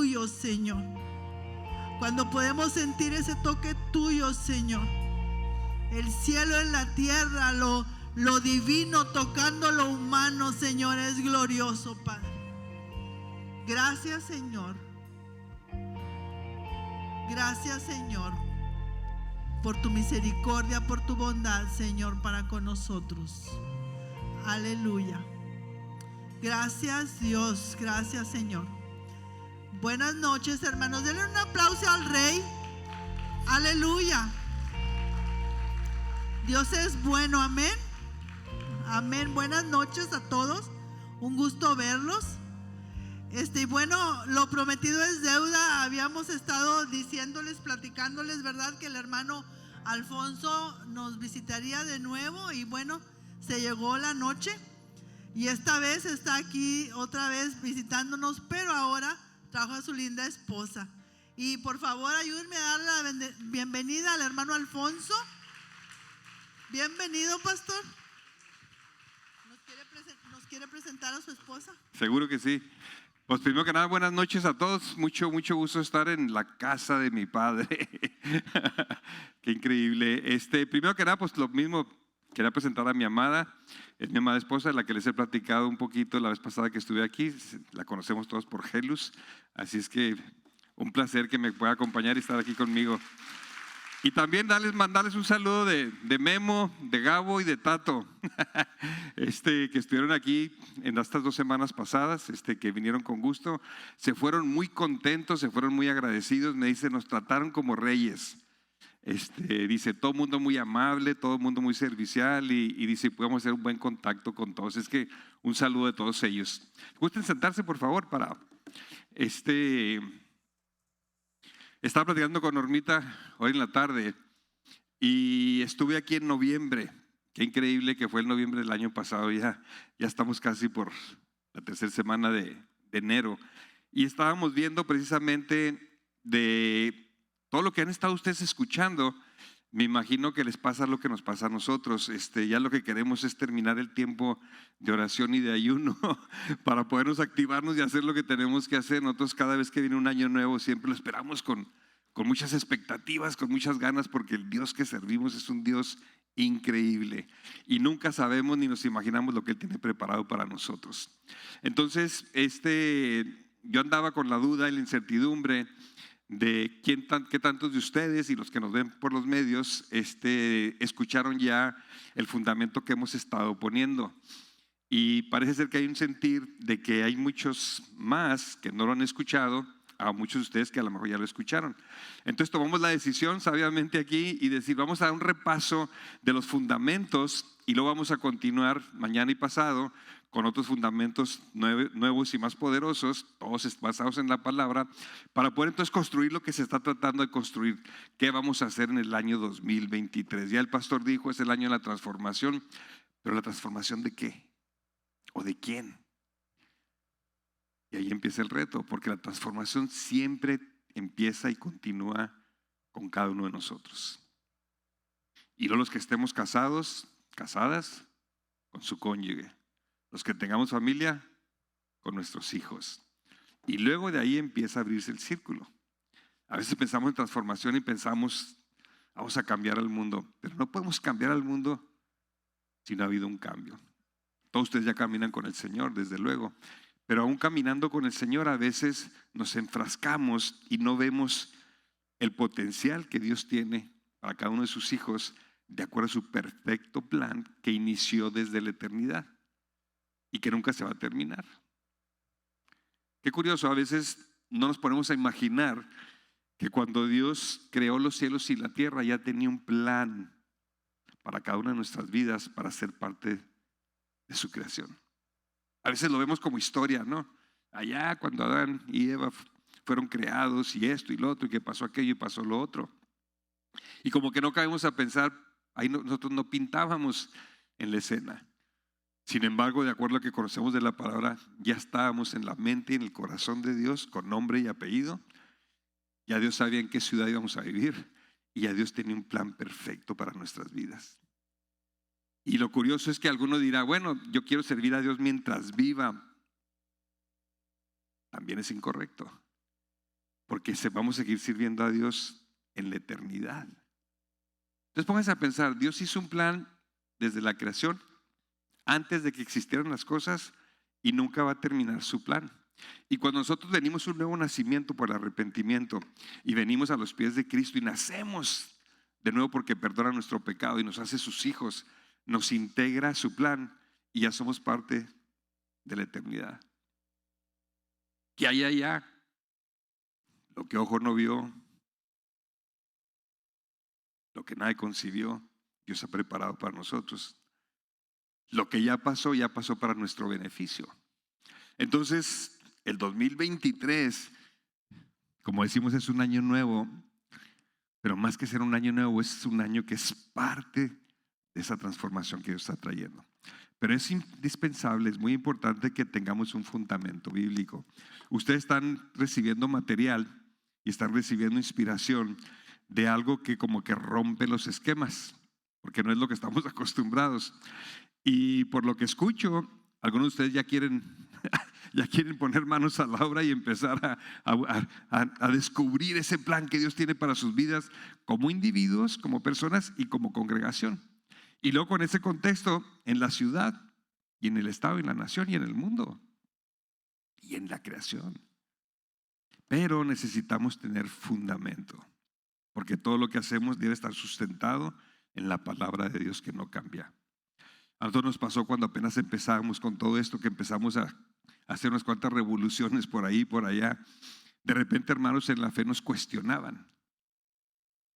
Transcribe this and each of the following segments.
tuyo, Señor. Cuando podemos sentir ese toque tuyo, Señor. El cielo en la tierra, lo divino tocando lo humano, Señor, es glorioso, Padre. Gracias, Señor. Gracias, Señor, por tu misericordia, por tu bondad, Señor, para con nosotros. Aleluya. Gracias, Dios. Gracias, Señor. Buenas noches, hermanos. Denle un aplauso al Rey. Aleluya. Dios es bueno. Amén. Amén. Buenas noches a todos. Un gusto verlos. Y bueno, lo prometido es deuda. Habíamos estado diciéndoles, platicándoles, ¿verdad?, que el hermano Alfonso nos visitaría de nuevo. Y bueno, se llegó la noche y esta vez está aquí otra vez visitándonos, pero ahora trajo a su linda esposa. Y por favor, ayúdenme a dar la bienvenida al hermano Alfonso. Bienvenido, pastor. ¿Nos quiere presentar a su esposa? Seguro que sí. Pues primero que nada, buenas noches a todos. Mucho gusto estar en la casa de mi padre. Qué increíble. Primero que nada, pues lo mismo, quería presentar a mi amada. Es mi amada esposa, la que les he platicado un poquito la vez pasada que estuve aquí. La conocemos todos por Gelus. Así es que un placer que me pueda acompañar y estar aquí conmigo. Y también mandarles un saludo de Memo, de Gabo y de Tato, que estuvieron aquí en estas 2 semanas pasadas, que vinieron con gusto. Se fueron muy contentos, se fueron muy agradecidos. Me dice, nos trataron como reyes. Dice, todo el mundo muy amable, todo el mundo muy servicial, y dice, podemos hacer un buen contacto con todos. Es que un saludo de todos ellos. ¿Gusten sentarse, por favor? Estaba platicando con Normita hoy en la tarde y estuve aquí en noviembre. Qué increíble que fue el noviembre del año pasado. Ya estamos casi por la 3ª semana de enero. Y estábamos viendo precisamente de todo lo que han estado ustedes escuchando. Me imagino que les pasa lo que nos pasa a nosotros. Ya lo que queremos es terminar el tiempo de oración y de ayuno para podernos activarnos y hacer lo que tenemos que hacer. Nosotros cada vez que viene un año nuevo siempre lo esperamos con muchas expectativas, con muchas ganas, porque el Dios que servimos es un Dios increíble y nunca sabemos ni nos imaginamos lo que Él tiene preparado para nosotros. Entonces, yo andaba con la duda y la incertidumbre de qué tantos de ustedes y los que nos ven por los medios escucharon ya el fundamento que hemos estado poniendo. Y parece ser que hay un sentir de que hay muchos más que no lo han escuchado, a muchos de ustedes que a lo mejor ya lo escucharon. Entonces tomamos la decisión sabiamente aquí y decir, vamos a dar un repaso de los fundamentos y luego vamos a continuar mañana y pasado con otros fundamentos nuevos y más poderosos, todos basados en la palabra, para poder entonces construir lo que se está tratando de construir. ¿Qué vamos a hacer en el año 2023? Ya el pastor dijo, es el año de la transformación, pero ¿la transformación de qué? ¿O de quién? Y ahí empieza el reto, porque la transformación siempre empieza y continúa con cada uno de nosotros. Y luego los que estemos casados, casadas, con su cónyuge. Los que tengamos familia, con nuestros hijos. Y luego de ahí empieza a abrirse el círculo. A veces pensamos en transformación y pensamos, vamos a cambiar al mundo. Pero no podemos cambiar al mundo si no ha habido un cambio. Todos ustedes ya caminan con el Señor, desde luego. Pero aún caminando con el Señor a veces nos enfrascamos y no vemos el potencial que Dios tiene para cada uno de sus hijos de acuerdo a su perfecto plan que inició desde la eternidad y que nunca se va a terminar. Qué curioso, a veces no nos ponemos a imaginar que cuando Dios creó los cielos y la tierra ya tenía un plan para cada una de nuestras vidas para ser parte de su creación. A veces lo vemos como historia, ¿no? Allá cuando Adán y Eva fueron creados y esto y lo otro y que pasó aquello y pasó lo otro. Y como que no cabemos a pensar, ahí nosotros no pintábamos en la escena. Sin embargo, de acuerdo a lo que conocemos de la palabra, ya estábamos en la mente y en el corazón de Dios con nombre y apellido. Ya Dios sabía en qué ciudad íbamos a vivir y ya Dios tenía un plan perfecto para nuestras vidas. Y lo curioso es que alguno dirá, bueno, yo quiero servir a Dios mientras viva. También es incorrecto. porque vamos a seguir sirviendo a Dios en la eternidad. Entonces pónganse a pensar, Dios hizo un plan desde la creación, antes de que existieran las cosas, y nunca va a terminar su plan. Y cuando nosotros venimos un nuevo nacimiento por arrepentimiento y venimos a los pies de Cristo y nacemos de nuevo porque perdona nuestro pecado y nos hace sus hijos, nos integra a su plan y ya somos parte de la eternidad. ¿Qué hay allá? Lo que ojo no vio, lo que nadie concibió, Dios ha preparado para nosotros. Lo que ya pasó para nuestro beneficio. Entonces, el 2023, como decimos, es un año nuevo, pero más que ser un año nuevo, es un año que es parte de esa transformación que Dios está trayendo. Pero es indispensable, es muy importante que tengamos un fundamento bíblico. Ustedes están recibiendo material y están recibiendo inspiración de algo que como que rompe los esquemas, porque no es lo que estamos acostumbrados. Y por lo que escucho, algunos de ustedes ya quieren poner manos a la obra y empezar a descubrir ese plan que Dios tiene para sus vidas como individuos, como personas y como congregación. Y luego con ese contexto en la ciudad y en el estado, en la nación y en el mundo y en la creación. Pero necesitamos tener fundamento, porque todo lo que hacemos debe estar sustentado en la palabra de Dios que no cambia. A nosotros nos pasó cuando apenas empezamos con todo esto, que empezamos a hacer unas cuantas revoluciones por ahí y por allá. De repente, hermanos, en la fe nos cuestionaban.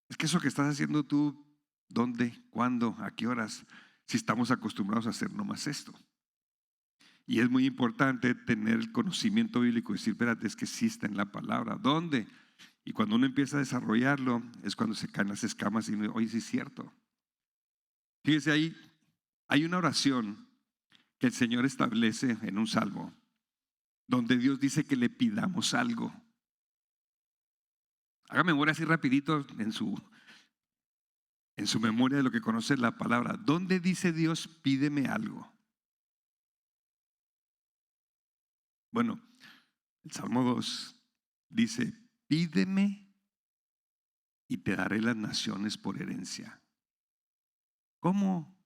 Es que eso que estás haciendo tú, ¿dónde? ¿Cuándo? ¿A qué horas? Si estamos acostumbrados a hacer nomás esto. Y es muy importante tener el conocimiento bíblico y decir, espérate, es que sí está en la palabra. ¿Dónde? Y cuando uno empieza a desarrollarlo, es cuando se caen las escamas y uno, oye, sí es cierto. Fíjese ahí. Hay una oración que el Señor establece en un salmo, donde Dios dice que le pidamos algo. Haga memoria así rapidito en su memoria de lo que conoce la palabra. ¿Dónde dice Dios, pídeme algo? Bueno, el Salmo 2 dice, pídeme y te daré las naciones por herencia. ¿Cómo?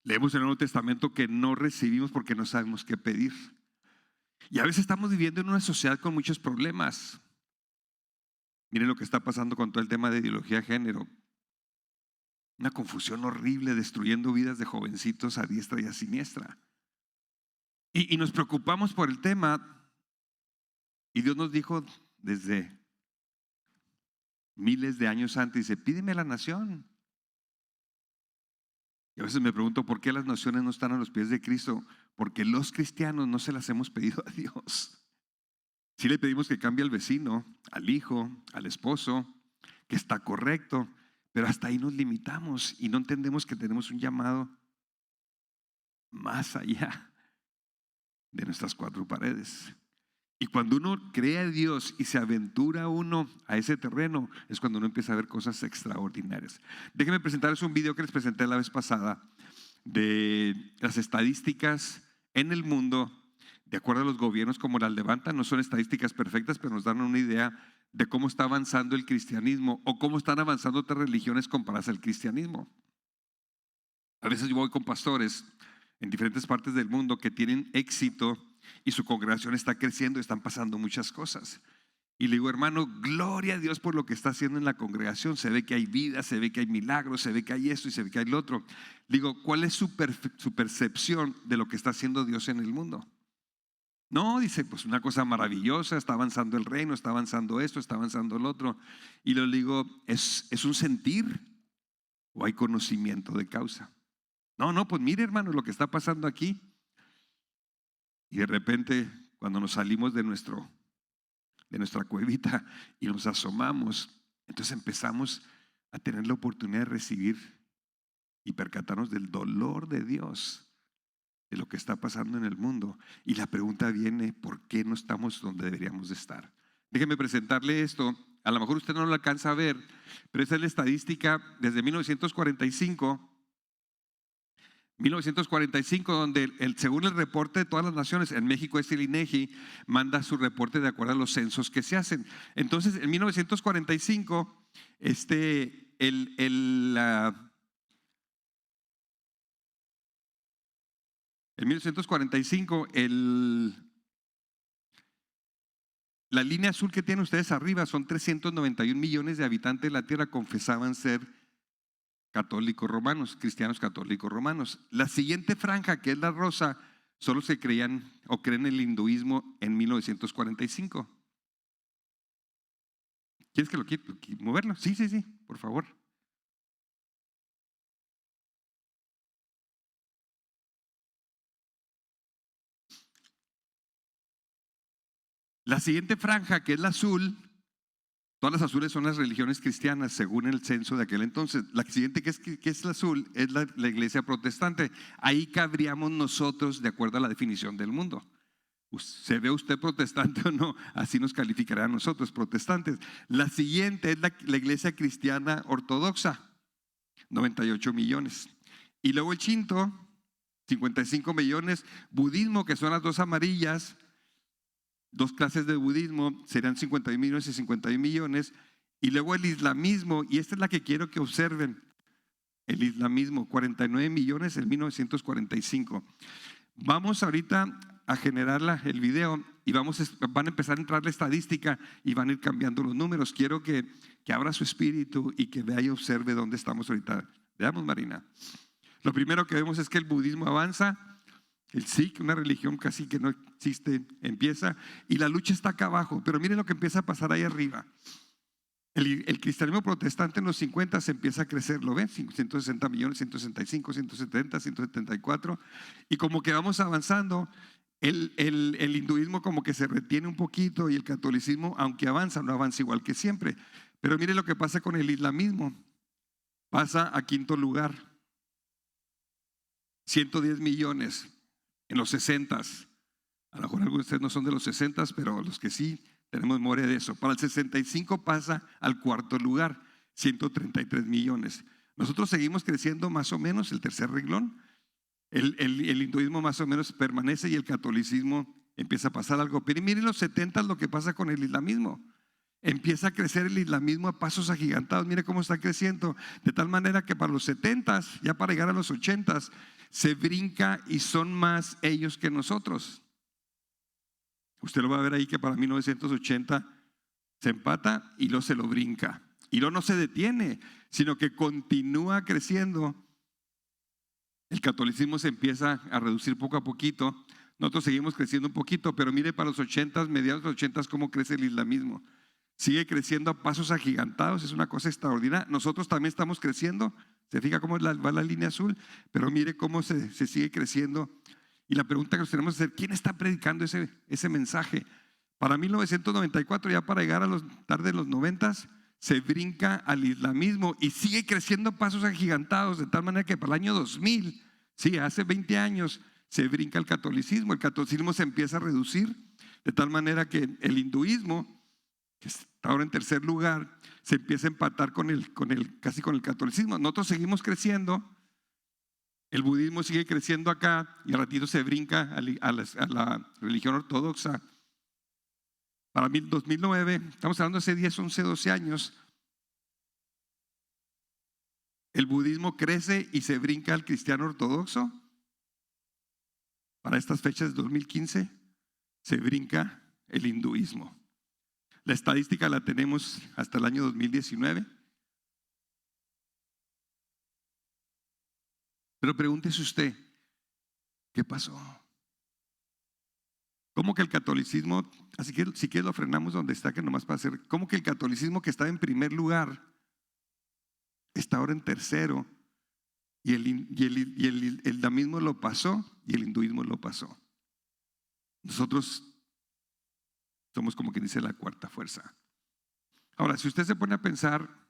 Leemos en el Nuevo Testamento que no recibimos porque no sabemos qué pedir. Y a veces estamos viviendo en una sociedad con muchos problemas. Miren lo que está pasando con todo el tema de ideología de género. Una confusión horrible, destruyendo vidas de jovencitos a diestra y a siniestra. Y nos preocupamos por el tema. Y Dios nos dijo desde miles de años antes, dice, pídeme la nación. Y a veces me pregunto por qué las naciones no están a los pies de Cristo. Porque los cristianos no se las hemos pedido a Dios. Sí le pedimos que cambie al vecino, al hijo, al esposo, que está correcto, pero hasta ahí nos limitamos y no entendemos que tenemos un llamado más allá de nuestras cuatro paredes. Y cuando uno cree a Dios y se aventura uno a ese terreno, es cuando uno empieza a ver cosas extraordinarias. Déjenme presentarles un video que les presenté la vez pasada de las estadísticas en el mundo, de acuerdo a los gobiernos como las levantan. No son estadísticas perfectas, pero nos dan una idea de cómo está avanzando el cristianismo o cómo están avanzando otras religiones comparadas al cristianismo. A veces yo voy con pastores en diferentes partes del mundo que tienen éxito y su congregación está creciendo, están pasando muchas cosas. Y le digo, hermano, gloria a Dios por lo que está haciendo en la congregación. Se ve que hay vida, se ve que hay milagros, se ve que hay esto y se ve que hay lo otro. Le digo, ¿cuál es su percepción de lo que está haciendo Dios en el mundo? No, dice, pues una cosa maravillosa, está avanzando el reino, está avanzando esto, está avanzando el otro. Y le digo, ¿es un sentir o hay conocimiento de causa? No, pues mire, hermano, lo que está pasando aquí. Y de repente, cuando nos salimos de nuestra cuevita y nos asomamos, entonces empezamos a tener la oportunidad de recibir y percatarnos del dolor de Dios, de lo que está pasando en el mundo. Y la pregunta viene, ¿por qué no estamos donde deberíamos de estar? Déjeme presentarle esto. A lo mejor usted no lo alcanza a ver, pero esta es la estadística desde 1945 1945, donde según el reporte de todas las naciones, en México el INEGI manda su reporte de acuerdo a los censos que se hacen. Entonces, en 1945, en 1945, la línea azul que tienen ustedes arriba son 391 millones de habitantes de la tierra confesaban ser católicos romanos, cristianos católicos romanos. La siguiente franja, que es la rosa, son los que creían o creen en el hinduismo en 1945. ¿Quieres que lo quite? ¿Moverlo? Sí, por favor. La siguiente franja, que es la azul, todas las azules son las religiones cristianas según el censo de aquel entonces. La siguiente que es la azul es la iglesia protestante. Ahí cabríamos nosotros de acuerdo a la definición del mundo. ¿Se ve usted protestante o no? Así nos calificará a nosotros, protestantes. La siguiente es la iglesia cristiana ortodoxa, 98 millones. Y luego el Shinto, 55 millones. Budismo, que son las dos amarillas, dos clases de budismo, serán 51 millones y 51 millones. Y luego el islamismo, y esta es la que quiero que observen. El islamismo, 49 millones en 1945. Vamos ahorita a generar el video y van a empezar a entrar la estadística y van a ir cambiando los números. Quiero que abra su espíritu y que vea y observe dónde estamos ahorita. Veamos, Marina. Lo primero que vemos es que el budismo avanza. El Sikh, una religión casi que no existe, empieza, y la lucha está acá abajo. Pero miren lo que empieza a pasar ahí arriba. El cristianismo protestante en los 50 se empieza a crecer, ¿lo ven? 160 millones, 165, 170, 174. Y como que vamos avanzando, el hinduismo como que se retiene un poquito y el catolicismo, aunque avanza, no avanza igual que siempre. Pero miren lo que pasa con el islamismo. Pasa a quinto lugar. 110 millones. En los 60s, a lo mejor algunos de ustedes no son de los 60s, pero los que sí tenemos memoria de eso. Para el 65 pasa al cuarto lugar, 133 millones. Nosotros seguimos creciendo más o menos, el tercer renglón. El hinduismo más o menos permanece y el catolicismo empieza a pasar algo. Pero miren los 70s lo que pasa con el islamismo. Empieza a crecer el islamismo a pasos agigantados. Mire cómo está creciendo. De tal manera que para los 70s, ya para llegar a los 80s, se brinca y son más ellos que nosotros. Usted lo va a ver ahí que para 1980 se empata y luego se lo brinca. Y luego no se detiene, sino que continúa creciendo. El catolicismo se empieza a reducir poco a poquito. Nosotros seguimos creciendo un poquito, pero mire para los 80s, mediados de los 80s, cómo crece el islamismo. Sigue creciendo a pasos agigantados, es una cosa extraordinaria. Nosotros también estamos creciendo. Se fija cómo va la línea azul, pero mire cómo se sigue creciendo. Y la pregunta que nos tenemos que hacer, ¿quién está predicando ese mensaje? Para 1994, ya para llegar a los tarde de los 90s, se brinca al islamismo y sigue creciendo a pasos agigantados, de tal manera que para el año 2000, sí, hace 20 años, se brinca el catolicismo. El catolicismo se empieza a reducir, de tal manera que el hinduismo, que está ahora en tercer lugar, se empieza a empatar casi con el catolicismo. Nosotros seguimos creciendo, el budismo sigue creciendo acá y al ratito se brinca a la religión ortodoxa. Para 2009, estamos hablando de hace 10, 11, 12 años, el budismo crece y se brinca al cristiano ortodoxo. Para estas fechas de 2015 se brinca el hinduismo. La estadística la tenemos hasta el año 2019. Pero pregúntese usted, ¿qué pasó? ¿Cómo que el catolicismo, así que si quieres lo frenamos donde está, que nomás para hacer, cómo que el catolicismo que estaba en primer lugar está ahora en tercero y el islamismo lo pasó y el hinduismo lo pasó? Nosotros somos como quien dice la cuarta fuerza. Ahora, si usted se pone a pensar,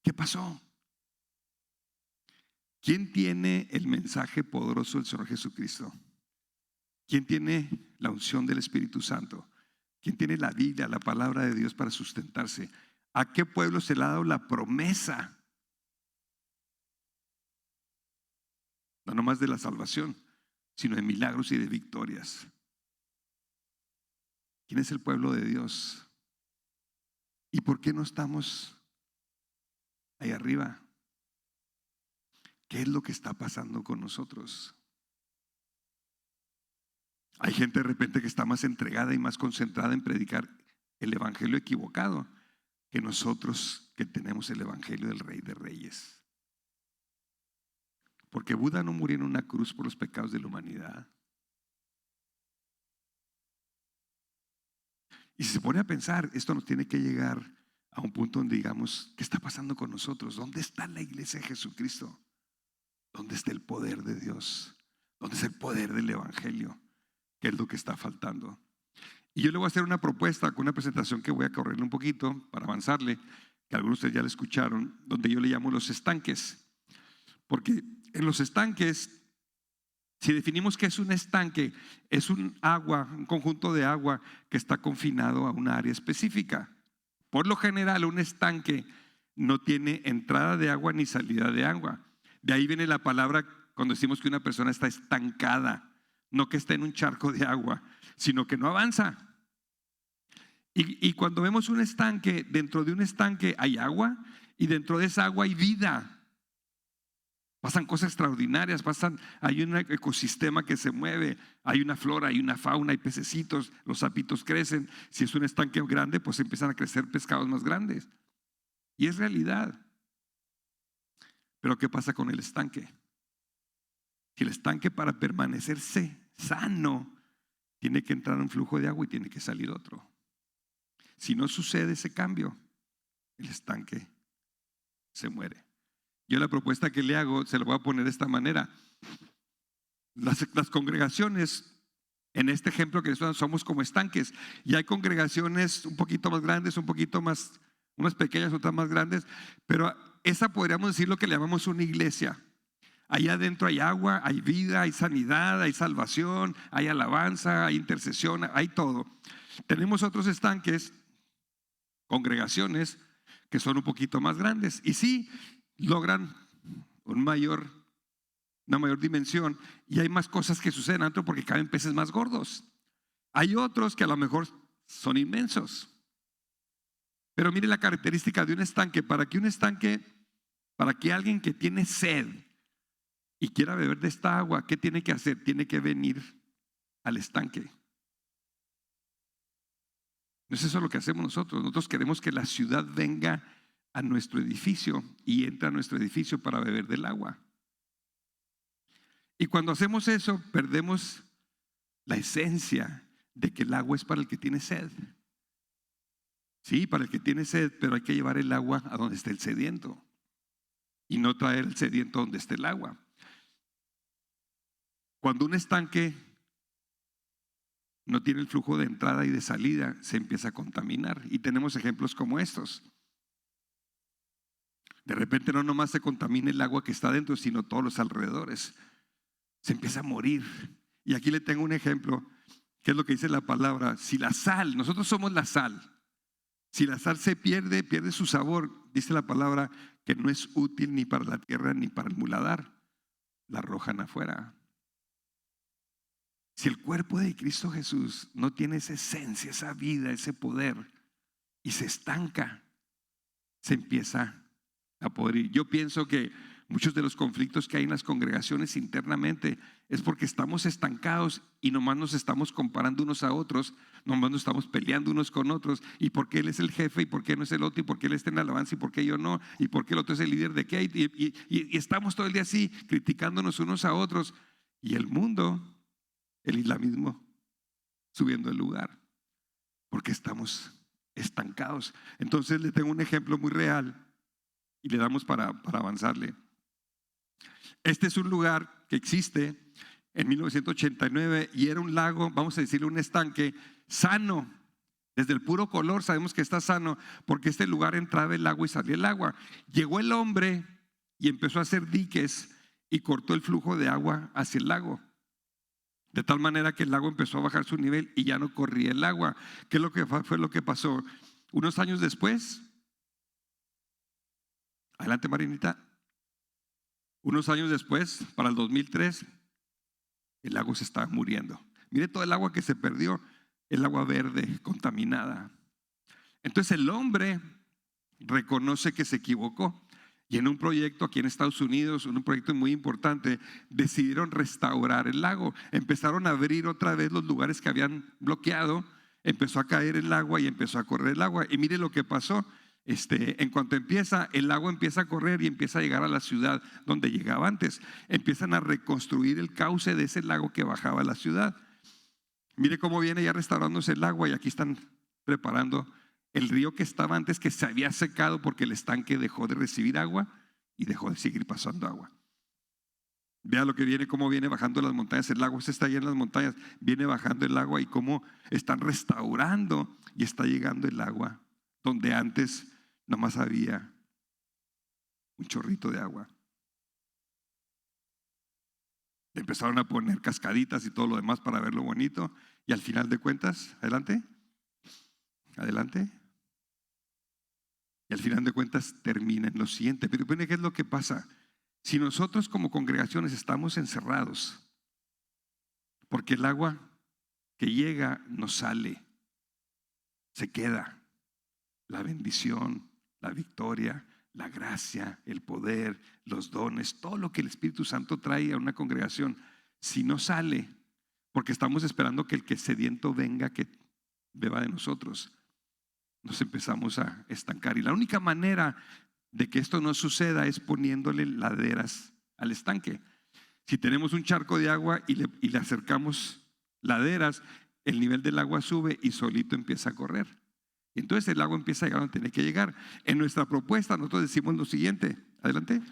¿qué pasó? ¿Quién tiene el mensaje poderoso del Señor Jesucristo? ¿Quién tiene la unción del Espíritu Santo? ¿Quién tiene la Biblia, la palabra de Dios para sustentarse? ¿A qué pueblo se le ha dado la promesa no nomás de la salvación, sino de milagros y de victorias. ¿Quién es el pueblo de Dios? ¿Y por qué no estamos ahí arriba? ¿Qué es lo que está pasando con nosotros? Hay gente de repente que está más entregada y más concentrada en predicar el evangelio equivocado que nosotros que tenemos el evangelio del Rey de Reyes. Porque Buda no murió en una cruz por los pecados de la humanidad. Y si se pone a pensar, esto nos tiene que llegar a un punto donde digamos, ¿qué está pasando con nosotros? ¿Dónde está la iglesia de Jesucristo? ¿Dónde está el poder de Dios? ¿Dónde es el poder del evangelio? ¿Qué es lo que está faltando? Y yo le voy a hacer una propuesta con una presentación que voy a correrle un poquito para avanzarle, que algunos de ustedes ya la escucharon, donde yo le llamo los estanques. Porque en los estanques, si definimos qué es un estanque, es un conjunto de agua que está confinado a una área específica. Por lo general, un estanque no tiene entrada de agua ni salida de agua. De ahí viene la palabra cuando decimos que una persona está estancada. No que esté en un charco de agua, sino que no avanza. Y cuando vemos un estanque, dentro de un estanque hay agua y dentro de esa agua hay vida. Pasan cosas extraordinarias, hay un ecosistema que se mueve, hay una flora, hay una fauna, hay pececitos, los sapitos crecen. Si es un estanque grande, pues empiezan a crecer pescados más grandes. Y es realidad. Pero ¿qué pasa con el estanque? Si el estanque, para permanecerse sano, tiene que entrar un flujo de agua y tiene que salir otro. Si no sucede ese cambio, el estanque se muere. Yo la propuesta que le hago se la voy a poner de esta manera. Las congregaciones, en este ejemplo que somos como estanques, y hay congregaciones un poquito más grandes, un poquito más, unas pequeñas, otras más grandes, pero esa podríamos decir lo que le llamamos una iglesia. Ahí adentro hay agua, hay vida, hay sanidad, hay salvación, hay alabanza, hay intercesión, hay todo. Tenemos otros estanques, congregaciones, que son un poquito más grandes. Y sí, logran una mayor dimensión y hay más cosas que suceden adentro porque caben peces más gordos. Hay otros que a lo mejor son inmensos. Pero mire la característica de un estanque. Para que alguien que tiene sed y quiera beber de esta agua, ¿qué tiene que hacer? Tiene que venir al estanque. No es eso lo que hacemos nosotros. Nosotros queremos que la ciudad venga a nuestro edificio y entra a nuestro edificio para beber del agua. Y cuando hacemos eso, perdemos la esencia de que el agua es para el que tiene sed. Sí, para el que tiene sed, pero hay que llevar el agua a donde esté el sediento y no traer el sediento donde esté el agua. Cuando un estanque no tiene el flujo de entrada y de salida, se empieza a contaminar. Y tenemos ejemplos como estos. De repente no nomás se contamina el agua que está dentro, sino todos los alrededores. Se empieza a morir. Y aquí le tengo un ejemplo, que es lo que dice la palabra. Si la sal, nosotros somos la sal. Si la sal se pierde su sabor, dice la palabra que no es útil ni para la tierra ni para el muladar. La arrojan afuera. Si el cuerpo de Cristo Jesús no tiene esa esencia, esa vida, ese poder y se estanca, se empieza a podrir. Yo pienso que muchos de los conflictos que hay en las congregaciones internamente es porque estamos estancados y nomás nos estamos comparando unos a otros, nomás nos estamos peleando unos con otros, y por qué él es el jefe y por qué no es el otro, y por qué él está en alabanza y por qué yo no, y por qué el otro es el líder de qué, y estamos todo el día así criticándonos unos a otros, y el mundo, el islamismo, subiendo el lugar porque estamos estancados. Entonces le tengo un ejemplo muy real y le damos para avanzarle. Este es un lugar que existe en 1989 y era un lago, vamos a decirle un estanque sano. Desde el puro color sabemos que está sano porque este lugar entraba el agua y salía el agua. Llegó el hombre y empezó a hacer diques y cortó el flujo de agua hacia el lago. De tal manera que el lago empezó a bajar su nivel y ya no corría el agua. ¿Qué es lo que fue lo que pasó? Unos años después, adelante Marinita, Unos años después, para el 2003, el lago se estaba muriendo. Mire todo el agua que se perdió, el agua verde, contaminada. Entonces el hombre reconoce que se equivocó. Y en un proyecto aquí en Estados Unidos, un proyecto muy importante, decidieron restaurar el lago. Empezaron a abrir otra vez los lugares que habían bloqueado. Empezó a caer el agua y empezó a correr el agua. Y mire lo que pasó. En cuanto empieza, el agua empieza a correr y empieza a llegar a la ciudad donde llegaba antes. Empiezan a reconstruir el cauce de ese lago que bajaba a la ciudad. Mire cómo viene ya restaurándose el agua y aquí están preparando el río que estaba antes, que se había secado porque el estanque dejó de recibir agua y dejó de seguir pasando agua. Vea lo que viene, cómo viene bajando las montañas. El lago está allá en las montañas, viene bajando el agua y cómo están restaurando y está llegando el agua donde antes nomás había un chorrito de agua. Empezaron a poner cascaditas y todo lo demás para verlo bonito y al final de cuentas, adelante. Y al final de cuentas termina en lo siguiente. Pero ¿qué es lo que pasa? Si nosotros como congregaciones estamos encerrados, porque el agua que llega no sale, se queda. La bendición, la victoria, la gracia, el poder, los dones, todo lo que el Espíritu Santo trae a una congregación, si no sale, porque estamos esperando que el que sediento venga, que beba de nosotros, nos empezamos a estancar. Y la única manera de que esto no suceda es poniéndole laderas al estanque. Si tenemos un charco de agua y le acercamos laderas, el nivel del agua sube y solito empieza a correr. Entonces el agua empieza a llegar donde tiene que llegar. En nuestra propuesta nosotros decimos lo siguiente. Adelante.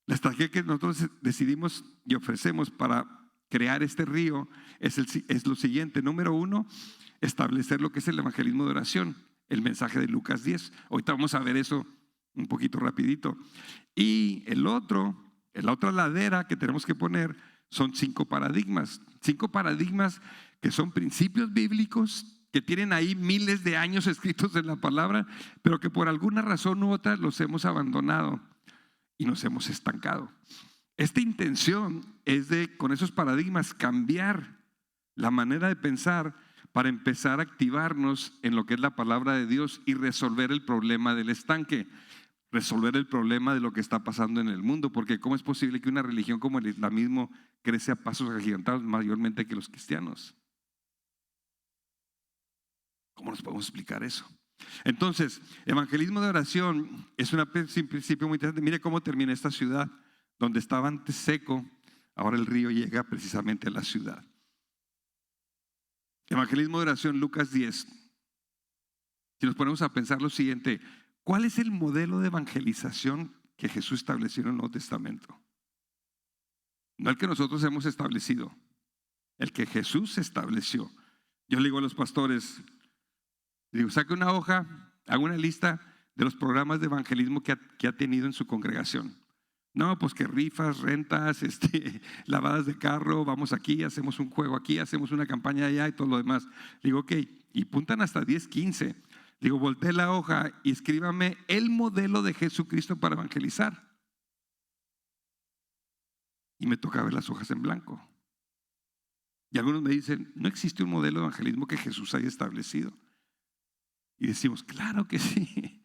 La estrategia que nosotros decidimos y ofrecemos para crear este río es lo siguiente. Número 1, establecer lo que es el evangelismo de oración. El mensaje de Lucas 10. Ahorita vamos a ver eso un poquito rapidito. Y la otra ladera que tenemos que poner son 5 paradigmas. 5 paradigmas que son principios bíblicos que tienen ahí miles de años escritos en la palabra, pero que por alguna razón u otra los hemos abandonado y nos hemos estancado. Esta intención es de, con esos paradigmas, cambiar la manera de pensar para empezar a activarnos en lo que es la palabra de Dios y resolver el problema del estanque, resolver el problema de lo que está pasando en el mundo, porque ¿cómo es posible que una religión como el islamismo crece a pasos agigantados mayormente que los cristianos? ¿Cómo nos podemos explicar eso? Entonces, evangelismo de oración es un principio muy interesante. Mire cómo termina esta ciudad, donde estaba antes seco, ahora el río llega precisamente a la ciudad. Evangelismo de oración, Lucas 10. Si nos ponemos a pensar lo siguiente, ¿cuál es el modelo de evangelización que Jesús estableció en el Nuevo Testamento? No el que nosotros hemos establecido, el que Jesús estableció. Yo le digo a los pastores, digo, saque una hoja, haga una lista de los programas de evangelismo que ha tenido en su congregación. No, pues que rifas, rentas, lavadas de carro, vamos aquí, hacemos un juego aquí, hacemos una campaña allá y todo lo demás. Digo, ok, y puntan hasta 10, 15. Digo, voltee la hoja y escríbame el modelo de Jesucristo para evangelizar. Y me toca ver las hojas en blanco. Y algunos me dicen, no existe un modelo de evangelismo que Jesús haya establecido. Y decimos, claro que sí.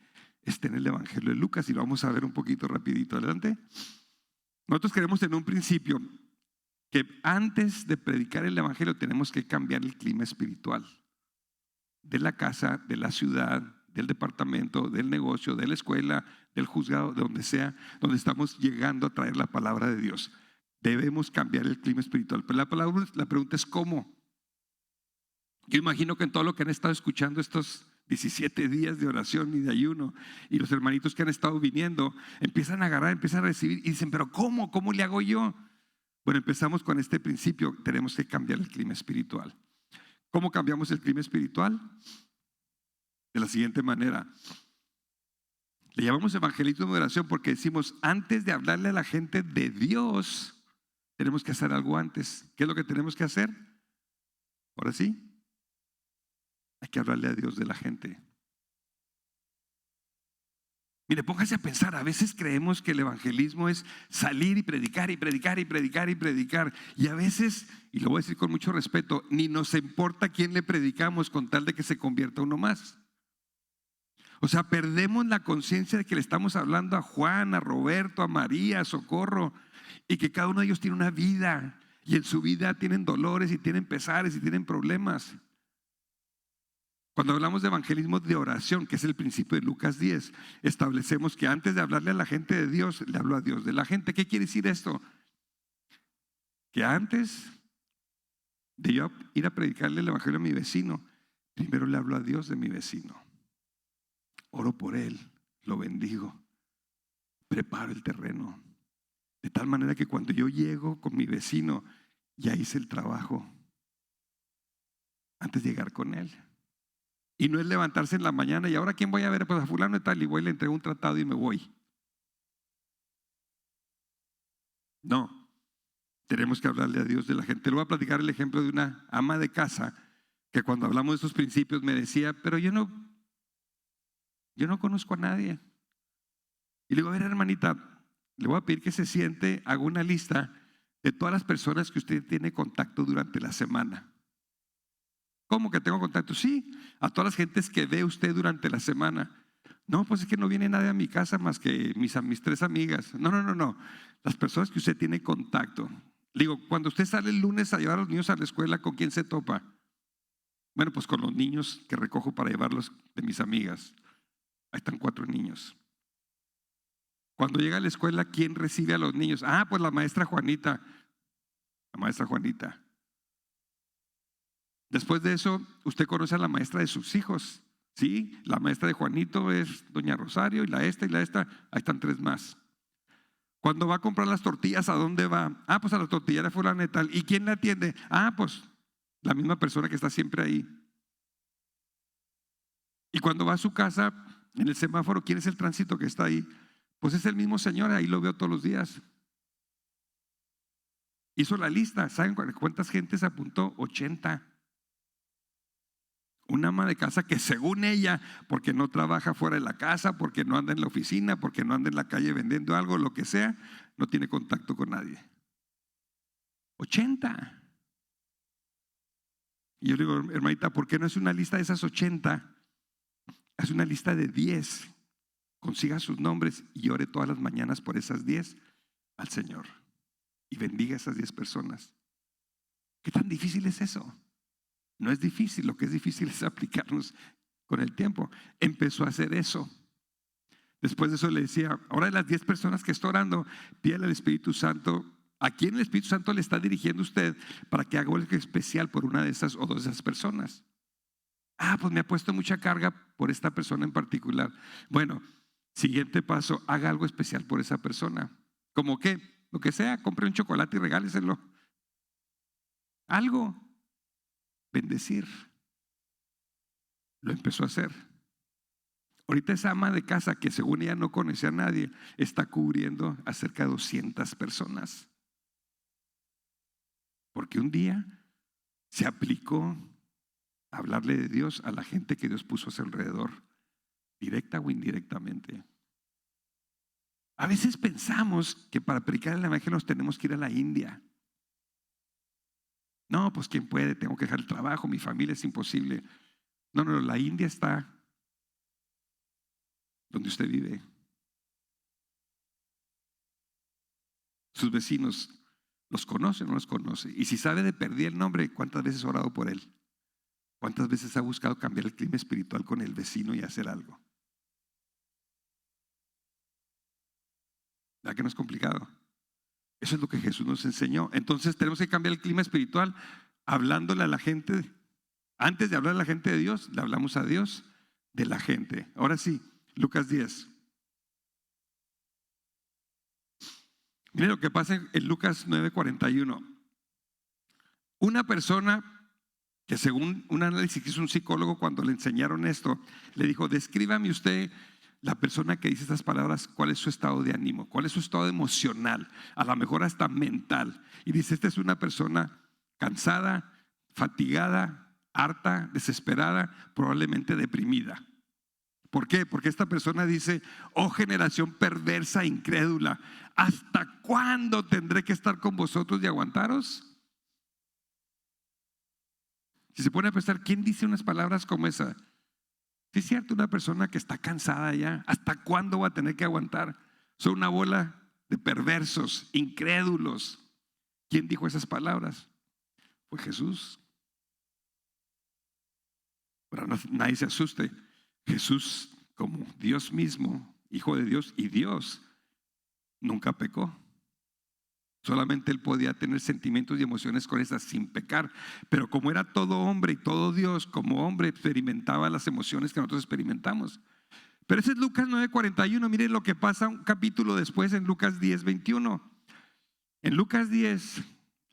Está en el Evangelio de Lucas y lo vamos a ver un poquito rapidito. Adelante. Nosotros queremos tener un principio que antes de predicar el Evangelio tenemos que cambiar el clima espiritual de la casa, de la ciudad, del departamento, del negocio, de la escuela, del juzgado, de donde sea, donde estamos llegando a traer la palabra de Dios. Debemos cambiar el clima espiritual. Pero la pregunta es ¿cómo? Yo imagino que en todo lo que han estado escuchando estos 17 días de oración y de ayuno, y los hermanitos que han estado viniendo empiezan a agarrar, empiezan a recibir y dicen, pero ¿cómo? ¿Cómo le hago yo? Bueno, empezamos con este principio. Tenemos que cambiar el clima espiritual. ¿Cómo cambiamos el clima espiritual? De la siguiente manera. Le llamamos evangelismo de oración porque decimos, antes de hablarle a la gente de Dios, tenemos que hacer algo antes. ¿Qué es lo que tenemos que hacer? Ahora sí, hay que hablarle a Dios de la gente. Mire, póngase a pensar, a veces creemos que el evangelismo es salir y predicar y predicar y predicar y predicar. Y a veces, y lo voy a decir con mucho respeto, ni nos importa quién le predicamos con tal de que se convierta uno más. O sea, perdemos la conciencia de que le estamos hablando a Juan, a Roberto, a María, a Socorro, y que cada uno de ellos tiene una vida, y en su vida tienen dolores y tienen pesares y tienen problemas. Cuando hablamos de evangelismo de oración, que es el principio de Lucas 10, establecemos que antes de hablarle a la gente de Dios, le hablo a Dios de la gente. ¿Qué quiere decir esto? Que antes de yo ir a predicarle el evangelio a mi vecino, primero le hablo a Dios de mi vecino. Oro por él, lo bendigo, preparo el terreno. De tal manera que cuando yo llego con mi vecino, ya hice el trabajo antes de llegar con él. Y no es levantarse en la mañana y ahora ¿quién voy a ver? Pues a fulano y tal, y voy, le entrego un tratado y me voy. No, tenemos que hablarle a Dios de la gente. Le voy a platicar el ejemplo de una ama de casa que cuando hablamos de estos principios me decía, pero yo no conozco a nadie. Y le digo, a ver, hermanita, le voy a pedir que se siente, haga una lista de todas las personas que usted tiene contacto durante la semana. ¿Cómo que tengo contacto? Sí, a todas las gentes que ve usted durante la semana. No, pues es que no viene nadie a mi casa más que mis 3 amigas. No. Las personas que usted tiene contacto. Le digo, cuando usted sale el lunes a llevar a los niños a la escuela, ¿con quién se topa? Bueno, pues con los niños que recojo para llevarlos de mis amigas. Ahí están 4 niños. Cuando llega a la escuela, ¿quién recibe a los niños? Ah, pues la maestra Juanita. La maestra Juanita. Después de eso, usted conoce a la maestra de sus hijos. Sí, la maestra de Juanito es doña Rosario y la esta. Ahí están 3 más. Cuando va a comprar las tortillas, ¿a dónde va? Ah, pues a la tortillera fulana y tal. ¿Y quién la atiende? Ah, pues la misma persona que está siempre ahí. Y cuando va a su casa, en el semáforo, ¿quién es el tránsito que está ahí? Pues es el mismo señor, ahí lo veo todos los días. Hizo la lista. ¿Saben cuántas gentes apuntó? 80. Una ama de casa que según ella, porque no trabaja fuera de la casa, porque no anda en la oficina, porque no anda en la calle vendiendo algo, lo que sea, no tiene contacto con nadie. 80. Y yo le digo, hermanita, ¿por qué no es una lista de esas 80? Es una lista de 10. Consiga sus nombres y ore todas las mañanas por esas 10 al Señor. Y bendiga a esas 10 personas. ¿Qué tan difícil es eso? No es difícil, lo que es difícil es aplicarnos con el tiempo. Empezó a hacer eso. Después de eso le decía, ahora de las 10 personas que está orando, pídale al Espíritu Santo. ¿A quién el Espíritu Santo le está dirigiendo usted para que haga algo especial por una de esas o 2 de esas personas? Ah, pues me ha puesto mucha carga por esta persona en particular. Bueno, siguiente paso, haga algo especial por esa persona. ¿Cómo qué? Lo que sea, compre un chocolate y regáleselo. Algo. Bendecir. Lo empezó a hacer. Ahorita esa ama de casa que según ella no conocía a nadie, está cubriendo a cerca de 200 personas. Porque un día se aplicó a hablarle de Dios a la gente que Dios puso a su alrededor, directa o indirectamente. A veces pensamos que para predicar el evangelio nos tenemos que ir a la India. No, pues ¿quién puede? Tengo que dejar el trabajo, mi familia es imposible. No, la India está donde usted vive. Sus vecinos, ¿los conoce o no los conoce? Y si sabe de perdida el nombre, ¿cuántas veces ha orado por él? ¿Cuántas veces ha buscado cambiar el clima espiritual con el vecino y hacer algo? ¿Verdad que no es complicado? Eso es lo que Jesús nos enseñó. Entonces tenemos que cambiar el clima espiritual hablándole a la gente. Antes de hablar a la gente de Dios, le hablamos a Dios de la gente. Ahora sí, Lucas 10. Miren lo que pasa en Lucas 9:41. Una persona que según un análisis que hizo un psicólogo cuando le enseñaron esto, le dijo, descríbame usted la persona que dice estas palabras, cuál es su estado de ánimo, cuál es su estado emocional, a lo mejor hasta mental. Y dice, esta es una persona cansada, fatigada, harta, desesperada, probablemente deprimida. ¿Por qué? Porque esta persona dice: oh generación perversa e incrédula, ¿hasta cuándo tendré que estar con vosotros y aguantaros? Si se pone a pensar, ¿quién dice unas palabras como esa? Sí, es cierto, una persona que está cansada ya, ¿hasta cuándo va a tener que aguantar? Son una bola de perversos, incrédulos. ¿Quién dijo esas palabras? Fue Jesús. Pero nadie se asuste. Jesús, como Dios mismo, Hijo de Dios y Dios, nunca pecó. Solamente Él podía tener sentimientos y emociones con esas sin pecar. Pero como era todo hombre y todo Dios, como hombre experimentaba las emociones que nosotros experimentamos. Pero ese es Lucas 9:41. Miren lo que pasa un capítulo después en Lucas 10:21. En Lucas 10,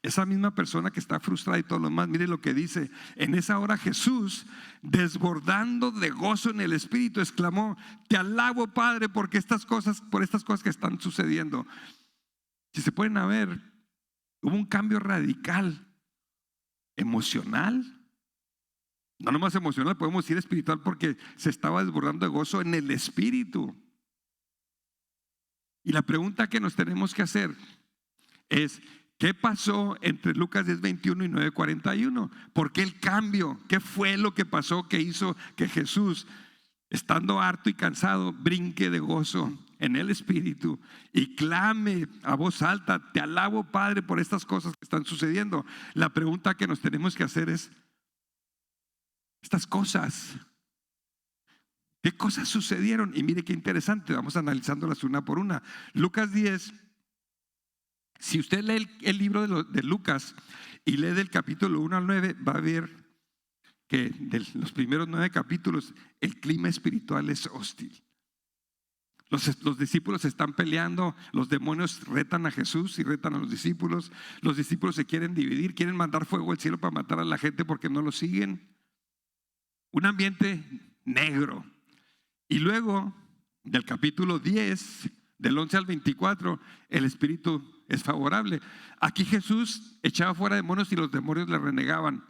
esa misma persona que está frustrada y todo lo demás, mire lo que dice: en esa hora Jesús, desbordando de gozo en el Espíritu, exclamó: te alabo, Padre, por estas cosas que están sucediendo. Si se pueden a ver, hubo un cambio radical, emocional. No nomás emocional, podemos decir espiritual, porque se estaba desbordando de gozo en el Espíritu. Y la pregunta que nos tenemos que hacer es: ¿qué pasó entre Lucas 10:21 y 9:41? ¿Por qué el cambio? ¿Qué fue lo que pasó que hizo que Jesús, estando harto y cansado, brinque de gozo en el Espíritu y clame a voz alta: te alabo, Padre, por estas cosas que están sucediendo? La pregunta que nos tenemos que hacer es: estas cosas, ¿qué cosas sucedieron? Y mire qué interesante, vamos analizándolas una por una. Lucas 10. Si usted lee el libro de Lucas y lee del capítulo 1 al 9, va a ver que de los primeros 9 capítulos el clima espiritual es hostil. Los discípulos se están peleando, los demonios retan a Jesús y retan a los discípulos se quieren dividir, quieren mandar fuego al cielo para matar a la gente porque no lo siguen. Un ambiente negro. Y luego del capítulo 10, del 11 al 24, el espíritu es favorable. Aquí Jesús echaba fuera demonios y los demonios le renegaban.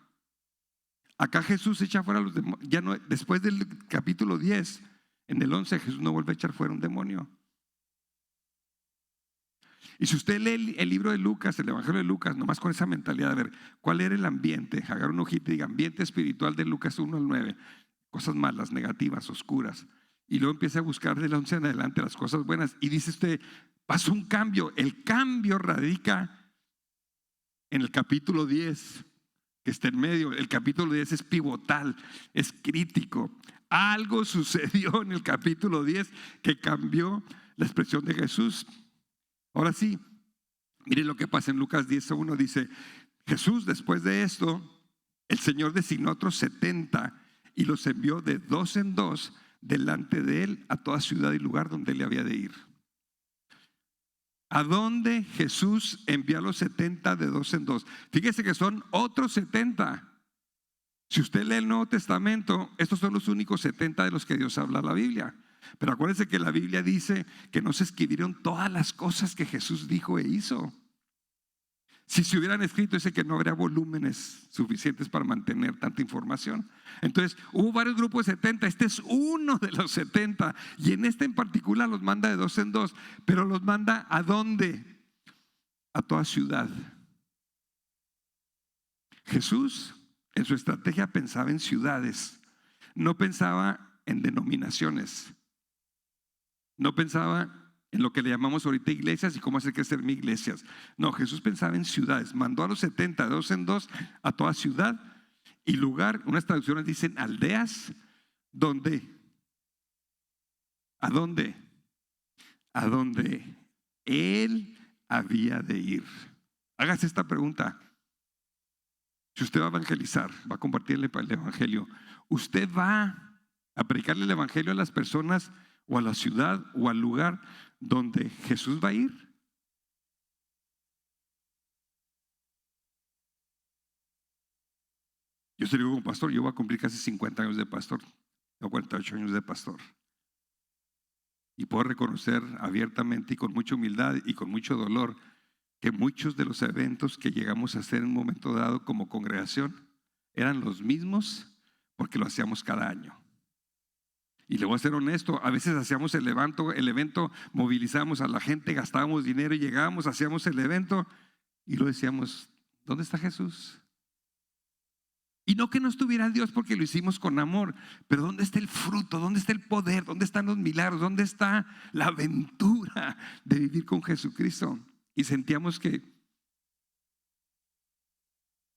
Acá Jesús echa fuera los demonios. Ya no, después del capítulo 10, en el 11, Jesús no vuelve a echar fuera un demonio. Y si usted lee el libro de Lucas, el Evangelio de Lucas, nomás con esa mentalidad de ver cuál era el ambiente, agarra un ojito y diga: ambiente espiritual de Lucas 1 al 9, cosas malas, negativas, oscuras. Y luego empieza a buscar del 11 en adelante las cosas buenas. Y dice usted: pasó un cambio. El cambio radica en el capítulo 10, que está en medio. El capítulo 10 es pivotal, es crítico. Algo sucedió en el capítulo 10 que cambió la expresión de Jesús. Ahora sí, miren lo que pasa en Lucas 10:1. Dice: Jesús, después de esto, el Señor designó otros 70 y los envió de 2 en 2 delante de él a toda ciudad y lugar donde él había de ir. ¿A dónde Jesús envió a los 70 de 2 en 2? Fíjese que son otros 70. Si usted lee el Nuevo Testamento, estos son los únicos 70 de los que Dios habla en la Biblia. Pero acuérdense que la Biblia dice que no se escribieron todas las cosas que Jesús dijo e hizo. Si se hubieran escrito, dice que no habría volúmenes suficientes para mantener tanta información. Entonces hubo varios grupos de 70. Este es uno de los 70. Y en este en particular los manda de 2 en 2. Pero los manda ¿a dónde? A toda ciudad. Jesús en su estrategia pensaba en ciudades. No pensaba en denominaciones. No pensaba en lo que le llamamos ahorita iglesias y cómo hacer crecer mi iglesias. No, Jesús pensaba en ciudades. Mandó a los 70 de 2 en 2 a toda ciudad y lugar. Unas traducciones dicen aldeas. ¿Dónde? ¿A dónde? A donde él había de ir. Hágase esta pregunta. Si usted va a evangelizar, va a compartirle el evangelio, ¿usted va a predicarle el evangelio a las personas o a la ciudad o al lugar donde Jesús va a ir? Yo se lo digo como pastor, yo voy a cumplir casi 50 años de pastor, o 48 años de pastor. Y puedo reconocer abiertamente y con mucha humildad y con mucho dolor que muchos de los eventos que llegamos a hacer en un momento dado como congregación eran los mismos porque lo hacíamos cada año. Y le voy a ser honesto, a veces hacíamos el evento, movilizábamos a la gente, gastábamos dinero y llegábamos, hacíamos el evento y lo decíamos, ¿dónde está Jesús? Y no que no estuviera Dios porque lo hicimos con amor, pero ¿dónde está el fruto? ¿Dónde está el poder? ¿Dónde están los milagros? ¿Dónde está la aventura de vivir con Jesucristo? Y sentíamos que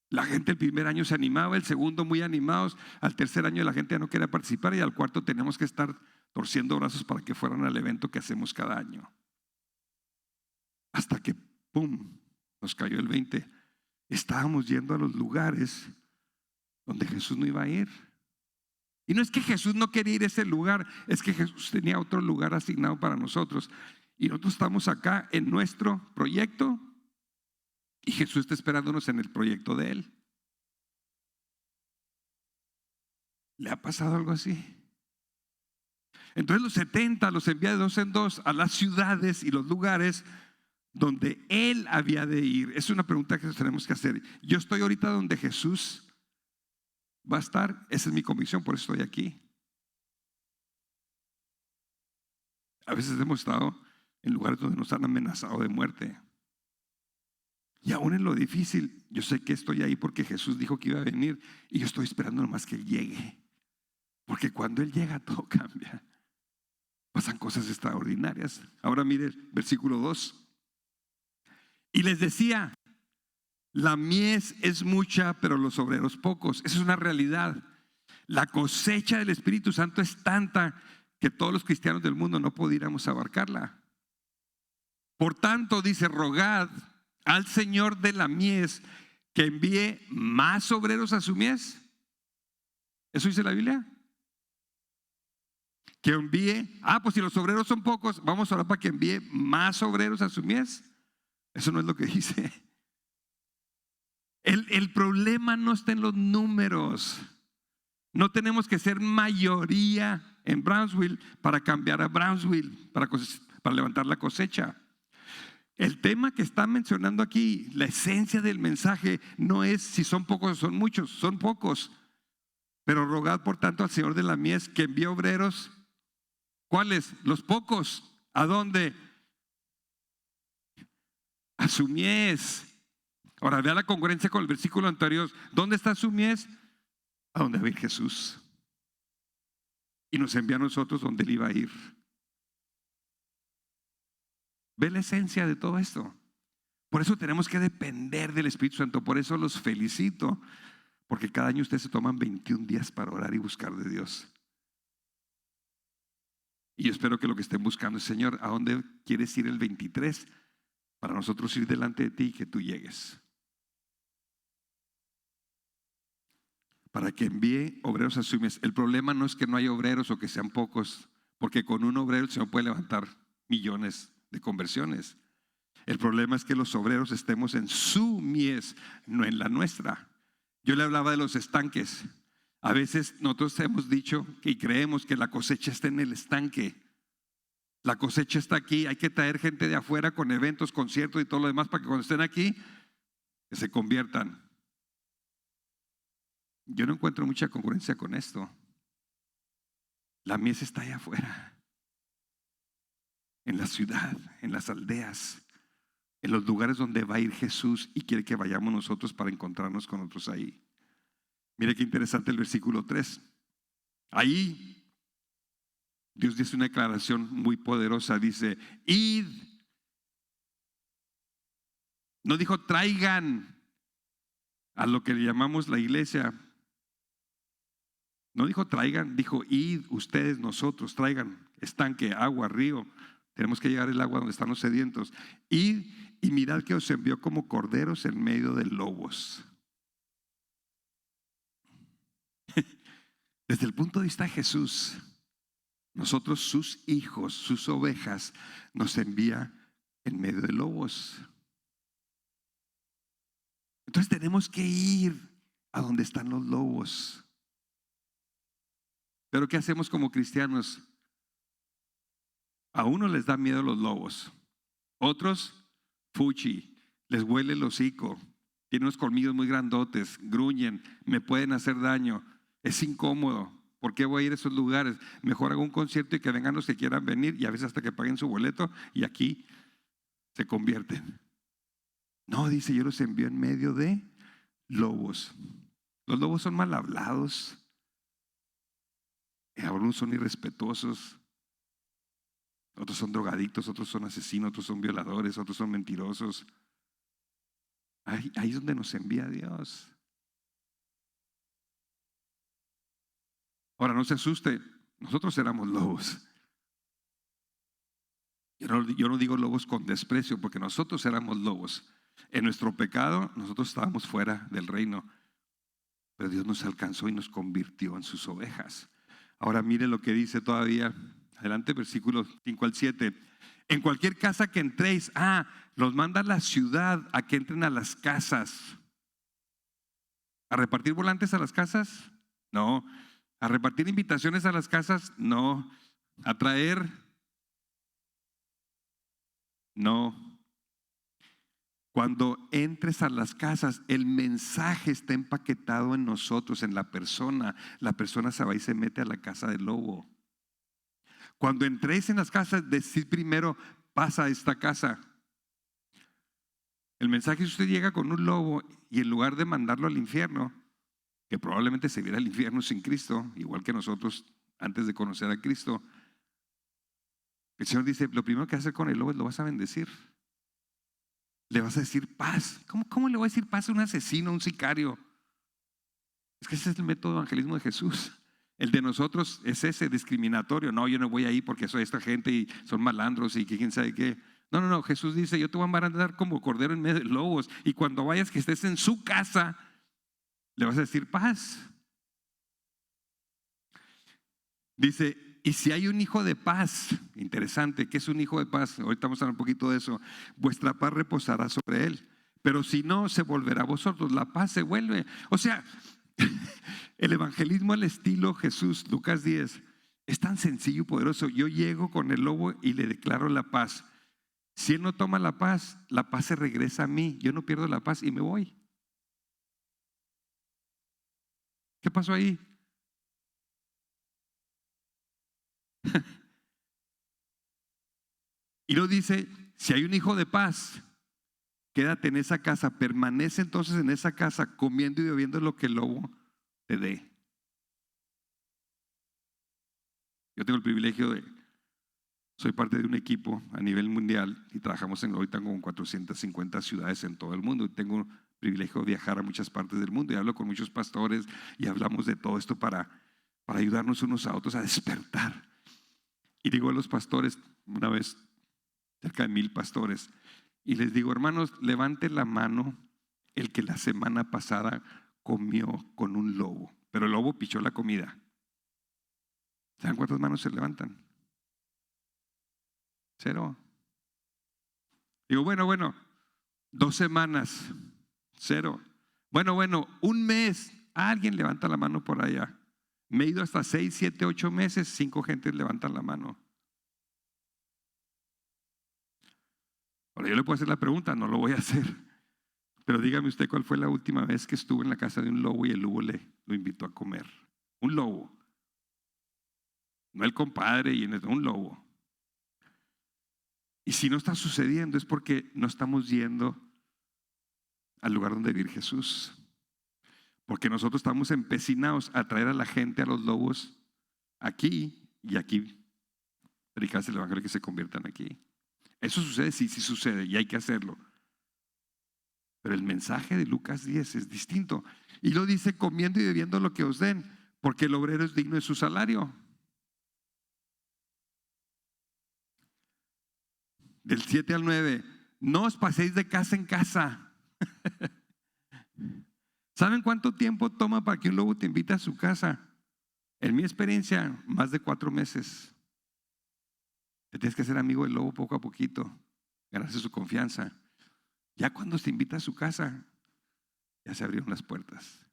la gente el primer año se animaba, el segundo muy animados, al tercer año la gente ya no quería participar y al cuarto teníamos que estar torciendo brazos para que fueran al evento que hacemos cada año. Hasta que, ¡pum!, nos cayó el 20. Estábamos yendo a los lugares donde Jesús no iba a ir. Y no es que Jesús no quería ir a ese lugar, es que Jesús tenía otro lugar asignado para nosotros. Y nosotros estamos acá en nuestro proyecto y Jesús está esperándonos en el proyecto de Él. ¿Le ha pasado algo así? Entonces los 70 los envía de 2 en 2 a las ciudades y los lugares donde Él había de ir. Es una pregunta que tenemos que hacer. Yo estoy ahorita donde Jesús va a estar. Esa es mi convicción, por eso estoy aquí. A veces hemos estado en lugares donde nos han amenazado de muerte. Y aún en lo difícil, yo sé que estoy ahí porque Jesús dijo que iba a venir y yo estoy esperando nomás que Él llegue. Porque cuando Él llega todo cambia. Pasan cosas extraordinarias. Ahora mire el versículo 2. Y les decía, la mies es mucha, pero los obreros pocos. Esa es una realidad. La cosecha del Espíritu Santo es tanta que todos los cristianos del mundo no pudiéramos abarcarla. Por tanto, dice, rogad al Señor de la mies que envíe más obreros a su mies. ¿Eso dice la Biblia? Que envíe, pues si los obreros son pocos, vamos a orar para que envíe más obreros a su mies. Eso no es lo que dice. El problema no está en los números. No tenemos que ser mayoría en Brownsville para cambiar a Brownsville, para levantar la cosecha. El tema que está mencionando aquí, la esencia del mensaje, no es si son pocos o son muchos, son pocos. Pero rogad por tanto al Señor de la mies que envíe obreros. ¿Cuáles? Los pocos. ¿A dónde? A su mies. Ahora vea la congruencia con el versículo anterior. ¿Dónde está su mies? A donde va a ir Jesús. Y nos envía a nosotros donde Él iba a ir. Ve la esencia de todo esto. Por eso tenemos que depender del Espíritu Santo. Por eso los felicito, porque cada año ustedes se toman 21 días para orar y buscar de Dios. Y yo espero que lo que estén buscando es, Señor, ¿a dónde quieres ir el 23? Para nosotros ir delante de ti y que tú llegues. Para que envíe obreros a su mies. El problema no es que no haya obreros o que sean pocos, porque con un obrero el Señor puede levantar millones de conversiones. El problema es que los obreros estemos en su mies, no en la nuestra. Yo le hablaba de los estanques. A veces nosotros hemos dicho y creemos que la cosecha está en el estanque. La cosecha está aquí. Hay que traer gente de afuera con eventos, conciertos y todo lo demás para que cuando estén aquí que se conviertan. Yo no encuentro mucha congruencia con esto. La mies está allá afuera, en la ciudad, en las aldeas, en los lugares donde va a ir Jesús y quiere que vayamos nosotros para encontrarnos con otros ahí. Mire qué interesante el versículo 3. Ahí Dios dice una declaración muy poderosa. Dice, id. No dijo traigan a lo que le llamamos la iglesia. No dijo traigan, dijo id ustedes, nosotros, traigan estanque, agua, río. Tenemos que llevar el agua donde están los sedientos. Id y mirad que os envió como corderos en medio de lobos. Desde el punto de vista de Jesús, nosotros sus hijos, sus ovejas, nos envía en medio de lobos. Entonces tenemos que ir a donde están los lobos. Pero ¿qué hacemos como cristianos? A uno les da miedo los lobos, otros fuchi, les huele el hocico, tienen unos colmillos muy grandotes, gruñen, me pueden hacer daño, es incómodo. ¿Por qué voy a ir a esos lugares? Mejor hago un concierto y que vengan los que quieran venir y a veces hasta que paguen su boleto y aquí se convierten. No, dice, yo los envío en medio de lobos. Los lobos son mal hablados. Algunos son irrespetuosos. Otros son drogadictos, otros son asesinos, otros son violadores, otros son mentirosos. Ahí es donde nos envía Dios. Ahora no se asuste, nosotros éramos lobos. Yo no digo lobos con desprecio, porque nosotros éramos lobos. En nuestro pecado nosotros estábamos fuera del reino, pero Dios nos alcanzó y nos convirtió en sus ovejas. Ahora mire lo que dice todavía, adelante, versículos 5 al 7. En cualquier casa que entréis, los manda a la ciudad a que entren a las casas. ¿A repartir volantes a las casas? No. ¿A repartir invitaciones a las casas? No. ¿A traer? No. Cuando entres a las casas, el mensaje está empaquetado en nosotros, en la persona. La persona se va y se mete a la casa del lobo. Cuando entréis en las casas, decid primero, pasa a esta casa. El mensaje es: usted llega con un lobo y en lugar de mandarlo al infierno, que probablemente se viera al infierno sin Cristo, igual que nosotros antes de conocer a Cristo, el Señor dice, lo primero que hacer con el lobo es lo vas a bendecir. Le vas a decir paz. ¿Cómo le voy a decir paz a un asesino, a un sicario? Es que ese es el método de evangelismo de Jesús. El de nosotros es ese, discriminatorio. No, yo no voy ahí porque soy esta gente y son malandros y quién sabe qué. No. Jesús dice, yo te voy a mandar como cordero en medio de lobos. Y cuando vayas, que estés en su casa, le vas a decir paz. Dice, y si hay un hijo de paz, interesante, ¿qué es un hijo de paz? Ahorita vamos a hablar un poquito de eso. Vuestra paz reposará sobre él, pero si no, se volverá a vosotros. La paz se vuelve. O sea, el evangelismo al estilo Jesús, Lucas 10, es tan sencillo y poderoso. Yo llego con el lobo y le declaro la paz. Si él no toma la paz se regresa a mí. Yo no pierdo la paz y me voy. ¿Qué pasó ahí? Y lo dice, si hay un hijo de paz, quédate en esa casa, permanece entonces en esa casa comiendo y bebiendo lo que el lobo te dé. Yo tengo el privilegio soy parte de un equipo a nivel mundial y trabajamos ahorita con 450 ciudades en todo el mundo. Y tengo el privilegio de viajar a muchas partes del mundo y hablo con muchos pastores y hablamos de todo esto para ayudarnos unos a otros a despertar. Y digo a los pastores, una vez cerca de 1000 pastores, y les digo, hermanos, levante la mano el que la semana pasada comió con un lobo, pero el lobo pichó la comida. ¿Saben cuántas manos se levantan? 0. Digo, bueno, 2 semanas, 0. Bueno, un mes, alguien levanta la mano por allá. Me he ido hasta 6, 7, 8 meses, 5 gentes levantan la mano. Ahora yo le puedo hacer la pregunta, no lo voy a hacer, pero dígame usted cuál fue la última vez que estuvo en la casa de un lobo y el lobo lo invitó a comer. Un lobo, no el compadre, un lobo. Y si no está sucediendo es porque no estamos yendo al lugar donde vive Jesús. Porque nosotros estamos empecinados a traer a la gente, a los lobos, aquí y aquí. Predicarse el evangelio, que se conviertan aquí. Eso sucede, sí sucede y hay que hacerlo. Pero el mensaje de Lucas 10 es distinto. Y lo dice, comiendo y bebiendo lo que os den, porque el obrero es digno de su salario. Del 7 al 9, no os paséis de casa en casa. ¿Saben cuánto tiempo toma para que un lobo te invite a su casa? En mi experiencia, más de 4 meses. Te tienes que hacer amigo del lobo poco a poquito, ganarse su confianza. Ya cuando te invita a su casa, ya se abrieron las puertas.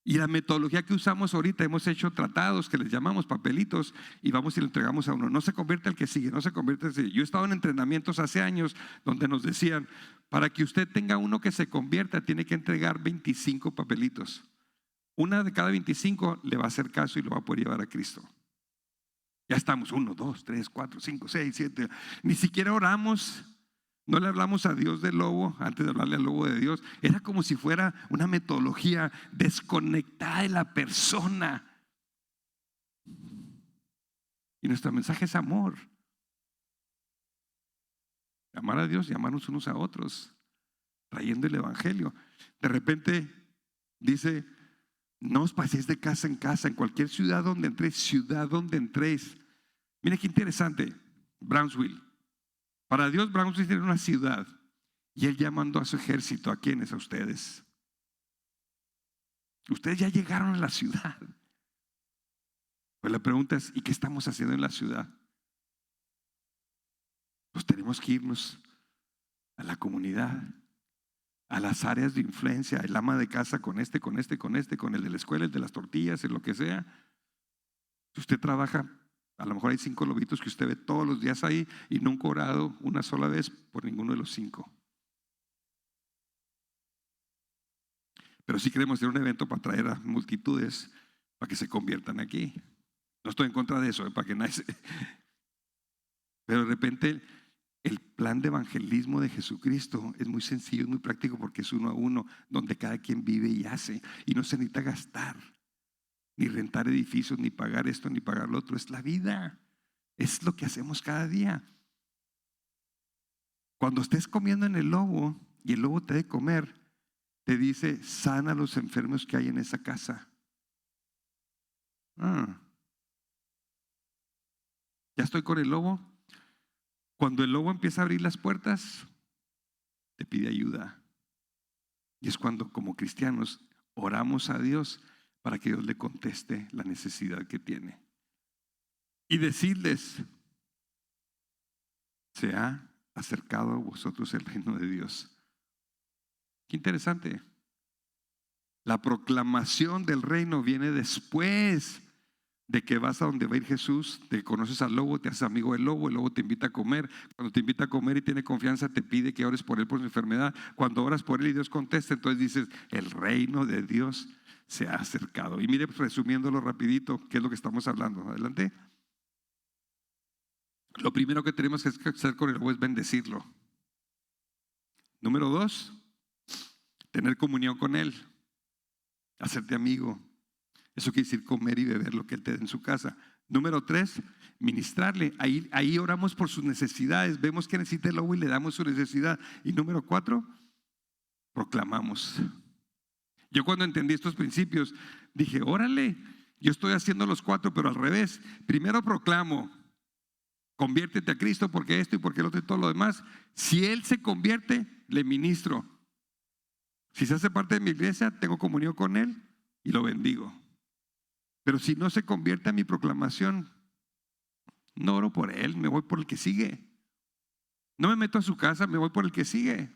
Y la metodología que usamos ahorita, hemos hecho tratados que les llamamos papelitos y vamos y le entregamos a uno. No se convierte al que sigue, no se convierte al que sigue. Yo he estado en entrenamientos hace años donde nos decían, para que usted tenga uno que se convierta, tiene que entregar 25 papelitos. una de cada 25 le va a hacer caso y lo va a poder llevar a Cristo. Ya estamos 1, 2, 3, 4, 5, 6, 7. Ni siquiera oramos. No le hablamos a Dios del lobo antes de hablarle al lobo de Dios. Era como si fuera una metodología desconectada de la persona. Y nuestro mensaje es amor. Amar a Dios y amarnos unos a otros, trayendo el evangelio. De repente dice: no os paséis de casa en casa, en cualquier ciudad donde entréis. Mira qué interesante, Brownsville. Para Dios, Brownsville era una ciudad, y Él ya mandó a su ejército. ¿A quiénes? A ustedes. Ustedes ya llegaron a la ciudad. Pues la pregunta es: ¿y qué estamos haciendo en la ciudad? Pues tenemos que irnos a la comunidad, a las áreas de influencia, el ama de casa con el de la escuela, el de las tortillas, en lo que sea. Si usted trabaja, a lo mejor hay 5 lobitos que usted ve todos los días ahí y nunca ha orado una sola vez por ninguno de los 5. Pero sí queremos hacer un evento para traer a multitudes para que se conviertan aquí. No estoy en contra de eso, para que nadie Pero de repente el plan de evangelismo de Jesucristo es muy sencillo, es muy práctico, porque es 1 a 1, donde cada quien vive y hace, y no se necesita gastar, ni rentar edificios, ni pagar esto, ni pagar lo otro. Es la vida, es lo que hacemos cada día. Cuando estés comiendo en el lobo y el lobo te dé comer, te dice: sana a los enfermos que hay en esa casa. Ya estoy con el lobo. Cuando el lobo empieza a abrir las puertas, te pide ayuda. Y es cuando, como cristianos, oramos a Dios para que Dios le conteste la necesidad que tiene. Y decirles: se ha acercado a vosotros el reino de Dios. Qué interesante. La proclamación del reino viene después de que vas a donde va a ir Jesús, te conoces al lobo, te haces amigo del lobo, el lobo te invita a comer. Cuando te invita a comer y tiene confianza, te pide que ores por él por su enfermedad. Cuando oras por él y Dios contesta, entonces dices: el reino de Dios se ha acercado. Y mire, resumiéndolo rapidito, ¿qué es lo que estamos hablando? Adelante. Lo primero que tenemos que hacer con el lobo es bendecirlo. Número 2, tener comunión con él, hacerte amigo. Eso quiere decir comer y beber lo que él te dé en su casa. Número 3, ministrarle. Ahí oramos por sus necesidades. Vemos que necesita el lobo y le damos su necesidad. Y número 4, proclamamos. Yo cuando entendí estos principios dije: órale, yo estoy haciendo los 4, pero al revés. Primero proclamo: conviértete a Cristo, porque esto y porque el otro y todo lo demás. Si él se convierte, le ministro. Si se hace parte de mi iglesia, tengo comunión con él y lo bendigo. Pero si no se convierte a mi proclamación, no oro por él, me voy por el que sigue. No me meto a su casa, me voy por el que sigue.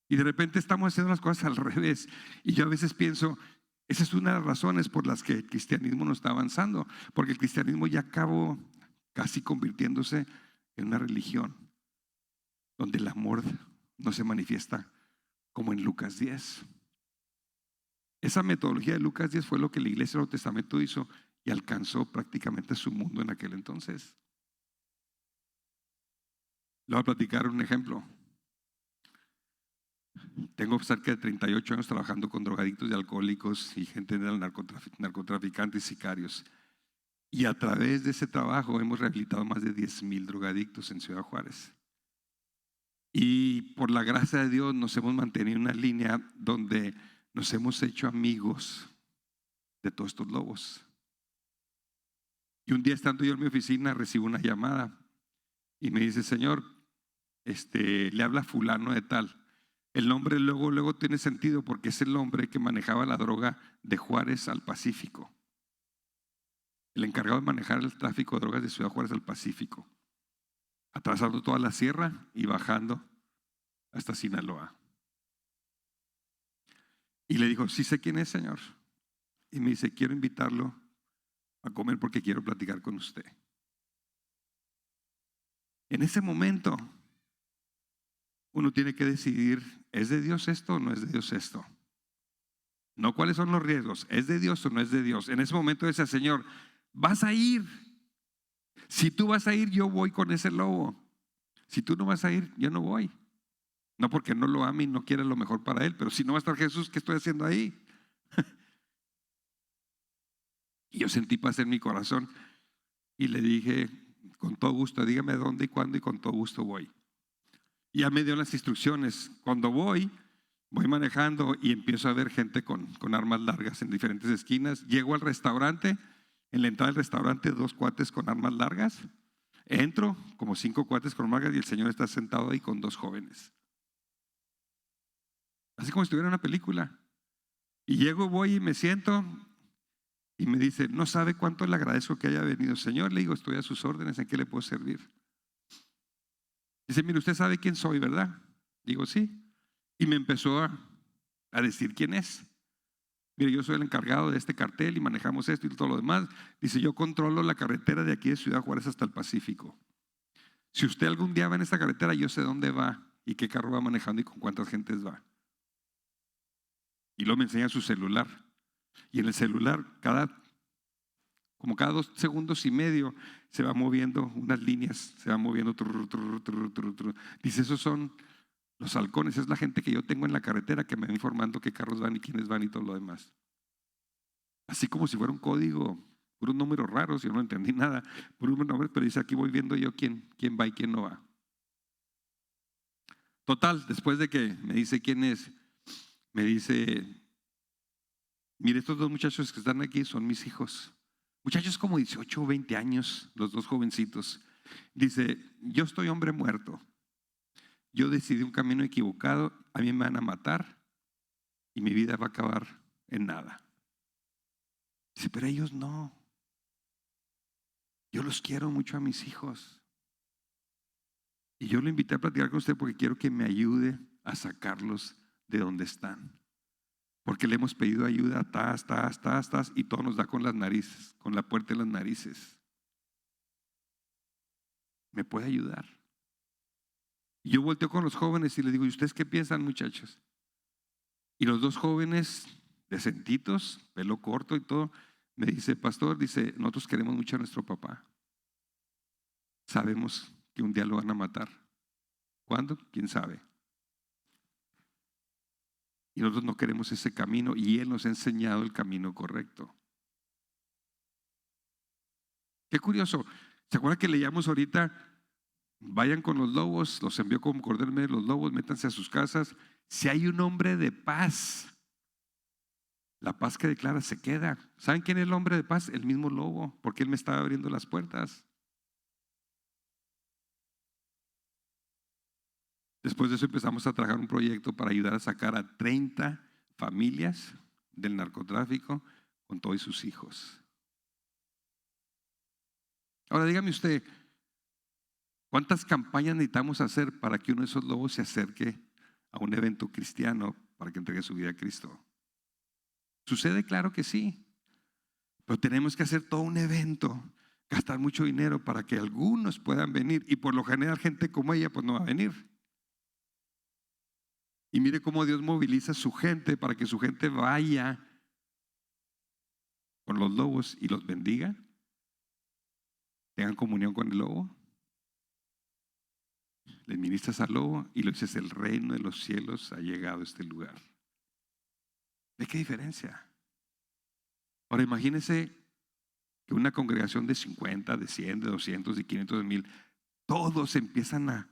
Y de repente estamos haciendo las cosas al revés. Y yo a veces pienso: esa es una de las razones por las que el cristianismo no está avanzando, porque el cristianismo ya acabó casi convirtiéndose en una religión donde el amor no se manifiesta como en Lucas 10. Esa metodología de Lucas 10 fue lo que la iglesia del Nuevo Testamento hizo y alcanzó prácticamente su mundo en aquel entonces. Le voy a platicar un ejemplo. Tengo cerca de 38 años trabajando con drogadictos y alcohólicos y gente de narcotraficantes y sicarios. Y a través de ese trabajo hemos rehabilitado más de 10,000 drogadictos en Ciudad Juárez. Y por la gracia de Dios nos hemos mantenido en una línea donde nos hemos hecho amigos de todos estos lobos. Y un día, estando yo en mi oficina, recibo una llamada y me dice: señor, le habla fulano de tal. El nombre luego tiene sentido, porque es el hombre que manejaba la droga de Juárez al Pacífico. El encargado de manejar el tráfico de drogas de Ciudad Juárez al Pacífico, atravesando toda la sierra y bajando hasta Sinaloa. Y le dijo: sí sé quién es, señor. Y me dice: quiero invitarlo a comer porque quiero platicar con usted. En ese momento uno tiene que decidir: ¿es de Dios esto o no es de Dios esto? No cuáles son los riesgos. ¿Es de Dios o no es de Dios? En ese momento decía, Señor, vas a ir. Si tú vas a ir, yo voy con ese lobo. Si tú no vas a ir, yo no voy. No porque no lo ame y no quiera lo mejor para él, pero si no va a estar Jesús, ¿qué estoy haciendo ahí? Y yo sentí paz en mi corazón y le dije, con todo gusto, dígame dónde y cuándo y con todo gusto voy. Y ya me dio las instrucciones. Cuando voy manejando y empiezo a ver gente con armas largas en diferentes esquinas. Llego al restaurante, en la entrada del restaurante 2 cuates con armas largas. Entro, como 5 cuates con armas largas, y el Señor está sentado ahí con 2 jóvenes. Así como si estuviera en una película. Y llego, voy y me siento y me dice, no sabe cuánto le agradezco que haya venido. Señor, le digo, estoy a sus órdenes, ¿en qué le puedo servir? Dice, mire, usted sabe quién soy, ¿verdad? Digo, sí. Y me empezó a decir quién es. Mire, yo soy el encargado de este cartel y manejamos esto y todo lo demás. Dice, yo controlo la carretera de aquí de Ciudad Juárez hasta el Pacífico. Si usted algún día va en esta carretera, yo sé dónde va y qué carro va manejando y con cuántas gentes va. Y luego me enseña su celular. Y en el celular, como cada 2 segundos y medio, se va moviendo unas líneas, se va moviendo. Dice, esos son los halcones, es la gente que yo tengo en la carretera que me va informando qué carros van y quiénes van y todo lo demás. Así como si fuera un código, puros números raros, yo no entendí nada, puros números, pero dice, aquí voy viendo yo quién va y quién no va. Total, después de que me dice quién es, me dice, mire, estos 2 muchachos que están aquí son mis hijos. Muchachos como 18 o 20 años, los 2 jovencitos. Dice, yo estoy hombre muerto. Yo decidí un camino equivocado, a mí me van a matar y mi vida va a acabar en nada. Dice, pero ellos no. Yo los quiero mucho a mis hijos. Y yo lo invité a platicar con usted porque quiero que me ayude a sacarlos de donde están. Porque le hemos pedido ayuda, y todo nos da con las narices, con la puerta de las narices. ¿Me puede ayudar? Y yo volteo con los jóvenes y les digo, ¿y ustedes qué piensan, muchachos? Y los 2 jóvenes, decentitos, pelo corto y todo, me dice, pastor, dice, nosotros queremos mucho a nuestro papá. Sabemos que un día lo van a matar. ¿Cuándo? ¿Quién sabe? Y nosotros no queremos ese camino y Él nos ha enseñado el camino correcto. Qué curioso. ¿Se acuerdan que leíamos ahorita? Vayan con los lobos, los envió como cordero en medio de los lobos, métanse a sus casas. Si hay un hombre de paz, la paz que declara se queda. ¿Saben quién es el hombre de paz? El mismo lobo, porque Él me estaba abriendo las puertas. Después de eso empezamos a trabajar un proyecto para ayudar a sacar a 30 familias del narcotráfico con todos sus hijos. Ahora dígame usted, ¿cuántas campañas necesitamos hacer para que uno de esos lobos se acerque a un evento cristiano para que entregue su vida a Cristo? ¿Sucede? Claro que sí. Pero tenemos que hacer todo un evento, gastar mucho dinero para que algunos puedan venir. Y por lo general gente como ella pues no va a venir. Y mire cómo Dios moviliza a su gente para que su gente vaya con los lobos y los bendiga. Tengan comunión con el lobo. Le ministras al lobo y le dices, el reino de los cielos ha llegado a este lugar. ¿Ve qué diferencia? Ahora imagínense que una congregación de 50, de 100, de 200, de 500, de 1000, todos empiezan a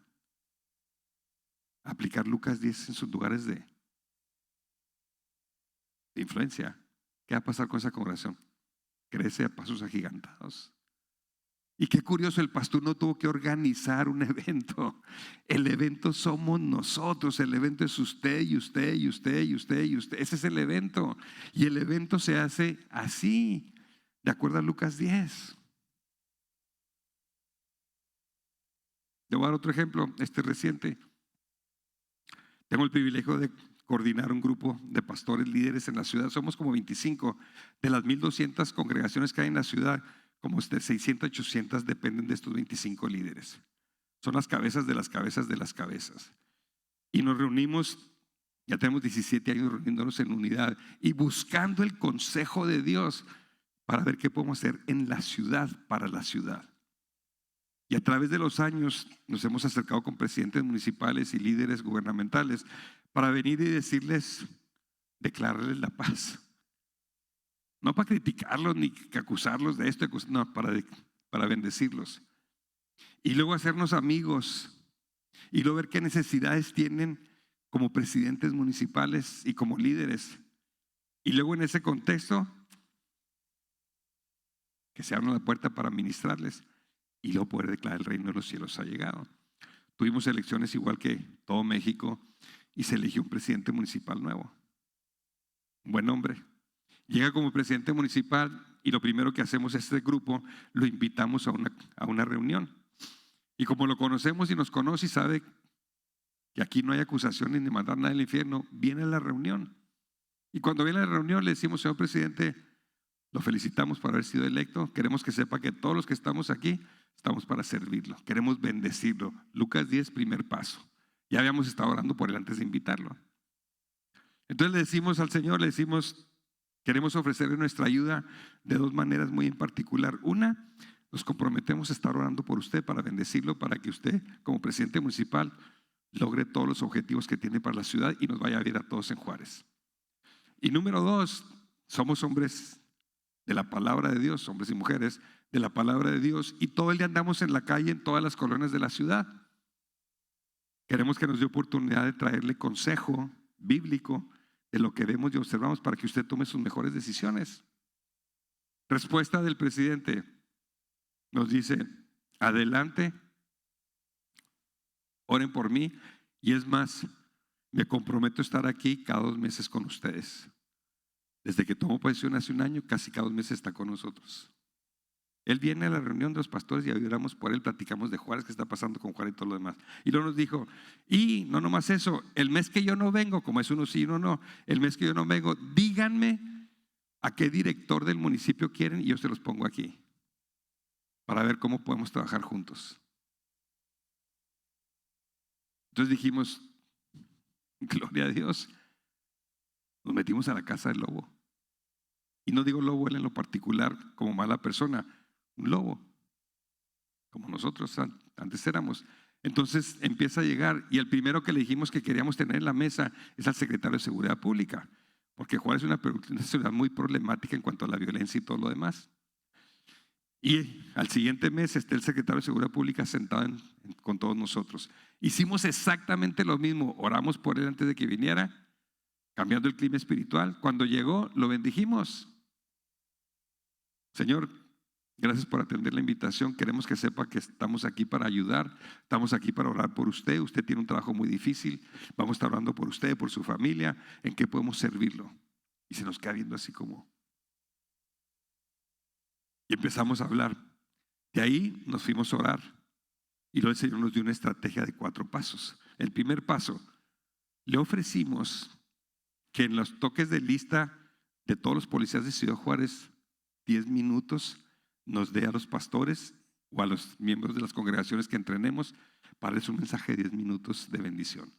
aplicar Lucas 10 en sus lugares de influencia. ¿Qué va a pasar con esa congregación? Crece a pasos agigantados. Y qué curioso, el pastor no tuvo que organizar un evento. El evento somos nosotros, el evento es usted y usted y usted y usted y usted. Ese es el evento. Y el evento se hace así, de acuerdo a Lucas 10. Le voy a dar otro ejemplo, reciente. Tengo el privilegio de coordinar un grupo de pastores líderes en la ciudad. Somos como 25 de las 1200 congregaciones que hay en la ciudad. Como 600, 800 dependen de estos 25 líderes. Son las cabezas de las cabezas de las cabezas. Y nos reunimos Ya tenemos 17 años reuniéndonos en unidad y buscando el consejo de Dios para ver qué podemos hacer en la ciudad, para la ciudad. Y a través de los años nos hemos acercado con presidentes municipales y líderes gubernamentales para venir y decirles, declararles la paz. No para criticarlos ni acusarlos de esto, no, para bendecirlos. Y luego hacernos amigos y luego ver qué necesidades tienen como presidentes municipales y como líderes. Y luego en ese contexto, que se abra la puerta para ministrarles y luego poder declarar el reino de los cielos ha llegado. Tuvimos elecciones igual que todo México y se eligió un presidente municipal nuevo. Un buen hombre. Llega como presidente municipal y lo primero que hacemos es este grupo, lo invitamos a una reunión. Y como lo conocemos y nos conoce y sabe que aquí no hay acusaciones ni mandar nada del infierno, viene a la reunión. Y cuando viene a la reunión le decimos, señor presidente, lo felicitamos por haber sido electo. Queremos que sepa que todos los que estamos aquí estamos para servirlo. Queremos bendecirlo. Lucas 10, primer paso. Ya habíamos estado orando por él antes de invitarlo. Entonces le decimos al Señor, le decimos, queremos ofrecerle nuestra ayuda de dos maneras muy en particular. Una, nos comprometemos a estar orando por usted para bendecirlo, para que usted como presidente municipal logre todos los objetivos que tiene para la ciudad y nos vaya a ver a todos en Juárez. Y número dos, somos hombres de la palabra de Dios, hombres y mujeres de la palabra de Dios, y todo el día andamos en la calle en todas las colonias de la ciudad. Queremos que nos dé oportunidad de traerle consejo bíblico de lo que vemos y observamos para que usted tome sus mejores decisiones. Respuesta del presidente nos dice, adelante, oren por mí, y es más, me comprometo a estar aquí cada 2 meses con ustedes. Desde que tomó posesión hace 1 año, casi cada 2 meses está con nosotros. Él viene a la reunión de los pastores y oramos por él, platicamos de Juárez, qué está pasando con Juárez y todo lo demás. Y luego nos dijo, y no nomás eso, el mes que yo no vengo, como es uno sí y uno no, el mes que yo no vengo, díganme a qué director del municipio quieren y yo se los pongo aquí para ver cómo podemos trabajar juntos. Entonces dijimos, gloria a Dios, nos metimos a la casa del lobo. Y no digo lobo él en lo particular como mala persona, un lobo, como nosotros antes éramos. Entonces empieza a llegar y el primero que le dijimos que queríamos tener en la mesa es al secretario de Seguridad Pública, porque Juárez es una ciudad muy problemática en cuanto a la violencia y todo lo demás. Y al siguiente mes está el secretario de Seguridad Pública sentado con todos nosotros. Hicimos exactamente lo mismo, oramos por él antes de que viniera, cambiando el clima espiritual. Cuando llegó, lo bendijimos. Señor, gracias por atender la invitación. Queremos que sepa que estamos aquí para ayudar, estamos aquí para orar por usted. Usted tiene un trabajo muy difícil, vamos a estar orando por usted, por su familia, en qué podemos servirlo. Y se nos queda viendo así como. Y empezamos a hablar. De ahí nos fuimos a orar y luego el Señor nos dio una estrategia de 4 pasos. El primer paso, le ofrecimos que en los toques de lista de todos los policías de Ciudad Juárez, 10 minutos nos dé a los pastores o a los miembros de las congregaciones que entrenemos para darles un mensaje de 10 minutos de bendición.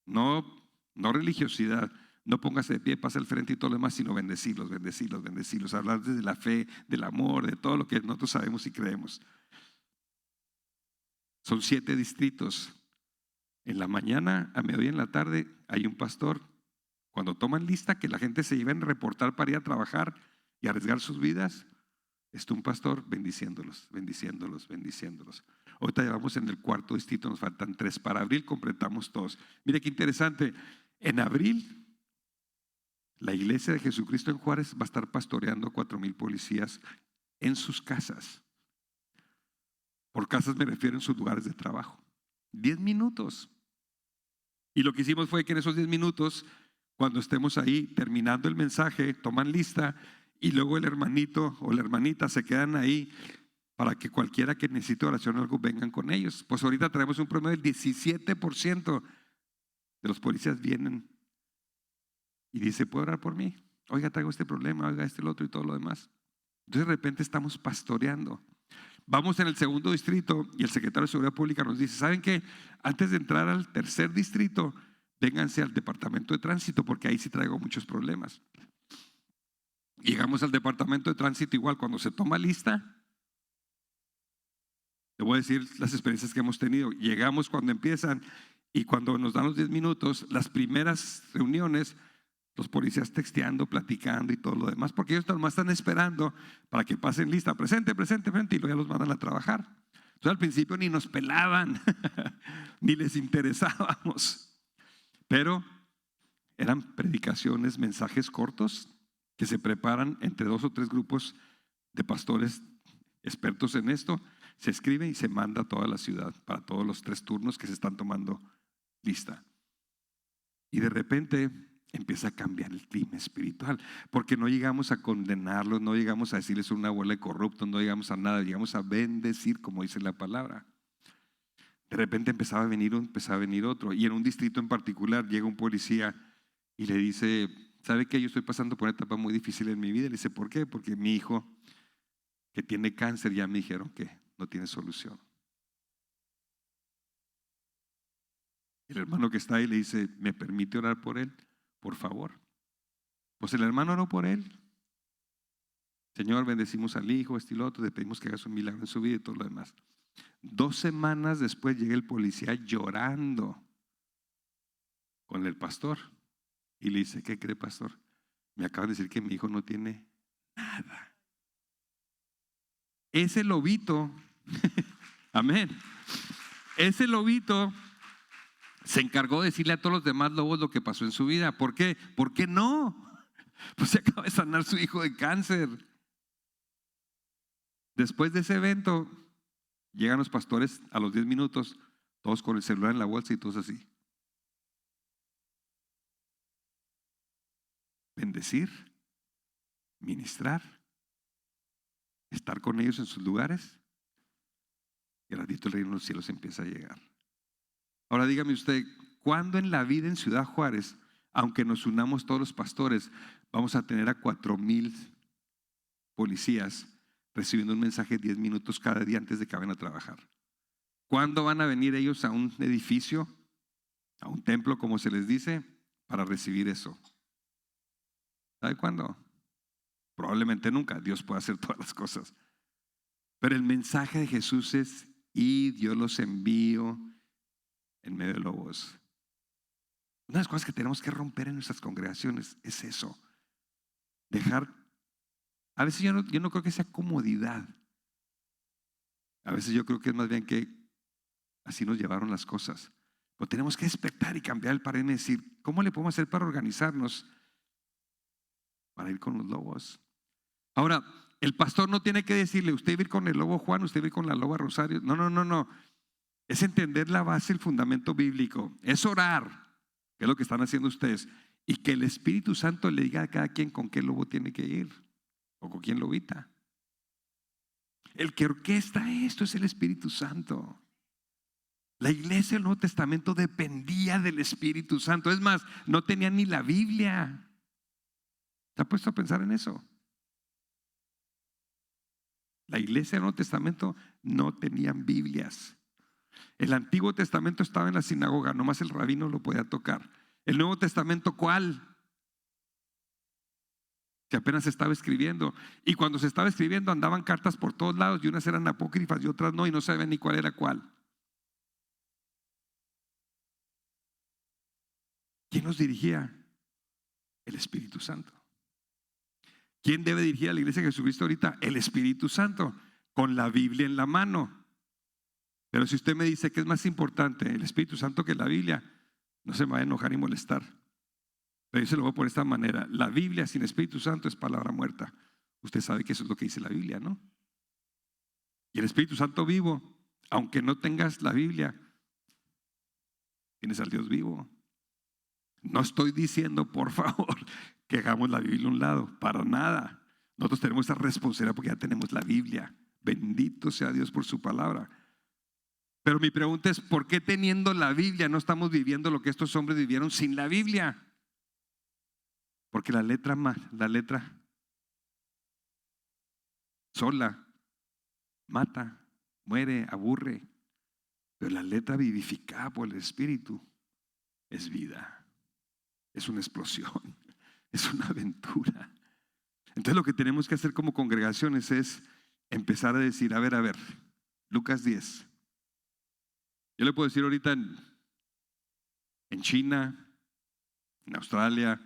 No religiosidad, no póngase de pie, pasa al frente y todo lo demás, sino bendecirlos, bendecirlos, bendecirlos, hablar desde la fe, del amor, de todo lo que nosotros sabemos y creemos. Son 7 distritos. En la mañana, a mediodía, en la tarde, hay un pastor. Cuando toman lista que la gente se lleve a reportar para ir a trabajar y arriesgar sus vidas, está un pastor bendiciéndolos, bendiciéndolos, bendiciéndolos. Ahorita llevamos en el 4º distrito, nos faltan 3. Para abril completamos todos. Mire qué interesante. En abril, la iglesia de Jesucristo en Juárez va a estar pastoreando 4,000 policías en sus casas. Por casas me refiero en sus lugares de trabajo. 10 minutos. Y lo que hicimos fue que en esos 10 minutos, cuando estemos ahí terminando el mensaje, toman lista y luego el hermanito o la hermanita se quedan ahí para que cualquiera que necesite oración o algo vengan con ellos. Pues ahorita traemos un promedio del 17% de los policías vienen y dice, ¿puedo orar por mí? Oiga, traigo este problema, oiga, el otro y todo lo demás. Entonces de repente estamos pastoreando. Vamos en el segundo distrito y el secretario de Seguridad Pública nos dice, ¿saben qué? Antes de entrar al tercer distrito, vénganse al departamento de tránsito porque ahí sí traigo muchos problemas. Llegamos al departamento de tránsito igual, cuando se toma lista, te voy a decir las experiencias que hemos tenido. Llegamos cuando empiezan y cuando nos dan los 10 minutos, las primeras reuniones, los policías texteando, platicando y todo lo demás, porque ellos nomás están esperando para que pasen lista, presente, presente, presente, y luego ya los mandan a trabajar. Entonces al principio ni nos pelaban, ni les interesábamos, pero eran predicaciones, mensajes cortos que se preparan entre 2 o 3 grupos de pastores expertos en esto, se escribe y se manda a toda la ciudad para todos los 3 turnos que se están tomando lista. Y de repente empieza a cambiar el clima espiritual, porque no llegamos a condenarlos, no llegamos a decirles una bola de corruptos, no llegamos a nada, llegamos a bendecir, como dice la palabra. De repente empezaba a venir otro, y en un distrito en particular llega un policía y le dice, ¿sabe qué? Yo estoy pasando por una etapa muy difícil en mi vida. Le dice, ¿por qué? Porque mi hijo, que tiene cáncer, ya me dijeron que no tiene solución. El hermano que está ahí le dice, ¿me permite orar por él? Por favor. Pues el hermano oró por él. Señor, bendecimos al hijo, esto y lo otro, le pedimos que hagas un milagro en su vida y todo lo demás. 2 semanas después llega el policía llorando con el pastor y le dice, ¿qué cree, pastor? Me acaban de decir que mi hijo no tiene nada. Ese lobito, amén, ese lobito se encargó de decirle a todos los demás lobos lo que pasó en su vida. ¿Por qué? ¿Por qué no? Pues se acaba de sanar su hijo de cáncer. Después de ese evento, llegan los pastores a los 10 minutos, todos con el celular en la bolsa y todos así. Bendecir, ministrar, estar con ellos en sus lugares. Y al ratito el reino de los cielos empieza a llegar. Ahora dígame usted, ¿cuándo en la vida en Ciudad Juárez, aunque nos unamos todos los pastores, vamos a tener a 4,000 policías recibiendo un mensaje 10 minutos cada día antes de que vayan a trabajar? ¿Cuándo van a venir ellos a un edificio, a un templo como se les dice, para recibir eso? ¿Sabe cuándo? Probablemente nunca. Dios puede hacer todas las cosas. Pero el mensaje de Jesús es, y yo los envío en medio de lobos. Una de las cosas que tenemos que romper en nuestras congregaciones es eso. Dejar, a veces yo no creo que sea comodidad. A veces yo creo que es más bien que así nos llevaron las cosas. Pero tenemos que despertar y cambiar el paradigma y decir, ¿cómo le podemos hacer para organizarnos para ir con los lobos? Ahora, el pastor no tiene que decirle, usted va a ir con el lobo Juan, usted va a ir con la loba Rosario. No. Es entender la base, el fundamento bíblico. Es orar, que es lo que están haciendo ustedes. Y que el Espíritu Santo le diga a cada quien con qué lobo tiene que ir. O con quién lobita. El que orquesta esto es el Espíritu Santo. La iglesia del Nuevo Testamento dependía del Espíritu Santo. Es más, no tenía ni la Biblia. ¿Se ha puesto a pensar en eso? La iglesia del Nuevo Testamento no tenían Biblias. El Antiguo Testamento estaba en la sinagoga, nomás el rabino lo podía tocar. El Nuevo Testamento, ¿cuál? Que apenas se estaba escribiendo. Y cuando se estaba escribiendo andaban cartas por todos lados y unas eran apócrifas y otras no, y no sabían ni cuál era cuál. ¿Quién los dirigía? El Espíritu Santo. ¿Quién debe dirigir a la iglesia de Jesucristo ahorita? El Espíritu Santo, con la Biblia en la mano. Pero si usted me dice que es más importante el Espíritu Santo que la Biblia, no se me va a enojar y molestar. Pero yo se lo voy a poner de esta manera. La Biblia sin Espíritu Santo es palabra muerta. Usted sabe que eso es lo que dice la Biblia, ¿no? Y el Espíritu Santo vivo, aunque no tengas la Biblia, tienes al Dios vivo. No estoy diciendo, por favor, que hagamos la Biblia a un lado, para nada. Nosotros tenemos esa responsabilidad porque ya tenemos la Biblia. Bendito sea Dios por su palabra. Pero mi pregunta es, ¿por qué teniendo la Biblia no estamos viviendo lo que estos hombres vivieron sin la Biblia? Porque la letra sola mata. muere, aburre. Pero la letra vivificada por el Espíritu es vida, es una explosión, es una aventura. Entonces lo que tenemos que hacer como congregaciones es empezar a decir, a ver, Lucas 10. Yo le puedo decir ahorita en China, en Australia,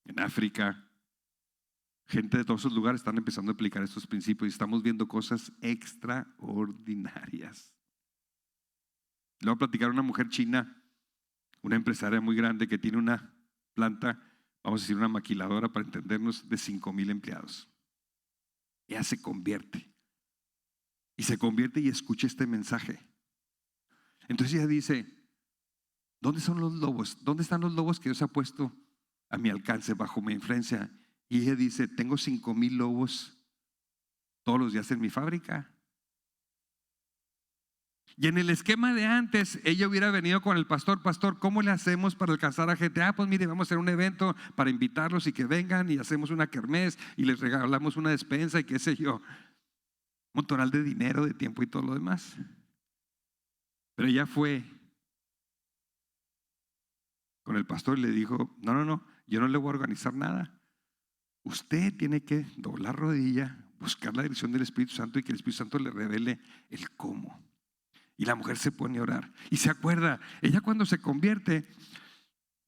en África, gente de todos esos lugares están empezando a aplicar estos principios y estamos viendo cosas extraordinarias. Le voy a platicar a una mujer china, una empresaria muy grande que tiene una planta, vamos a decir una maquiladora para entendernos, de 5,000 empleados. Ella se convierte y escucha este mensaje. Entonces ella dice, ¿dónde son los lobos? ¿Dónde están los lobos que Dios ha puesto a mi alcance, bajo mi influencia? Y ella dice, tengo 5,000 lobos todos los días en mi fábrica. Y en el esquema de antes, ella hubiera venido con el pastor, ¿cómo le hacemos para alcanzar a gente? Pues mire, vamos a hacer un evento para invitarlos y que vengan y hacemos una kermés y les regalamos una despensa y qué sé yo. Un montonal de dinero, de tiempo y todo lo demás. Pero ella fue con el pastor y le dijo, no, yo no le voy a organizar nada. Usted tiene que doblar rodilla, buscar la dirección del Espíritu Santo y que el Espíritu Santo le revele el cómo. Y la mujer se pone a orar y se acuerda, ella cuando se convierte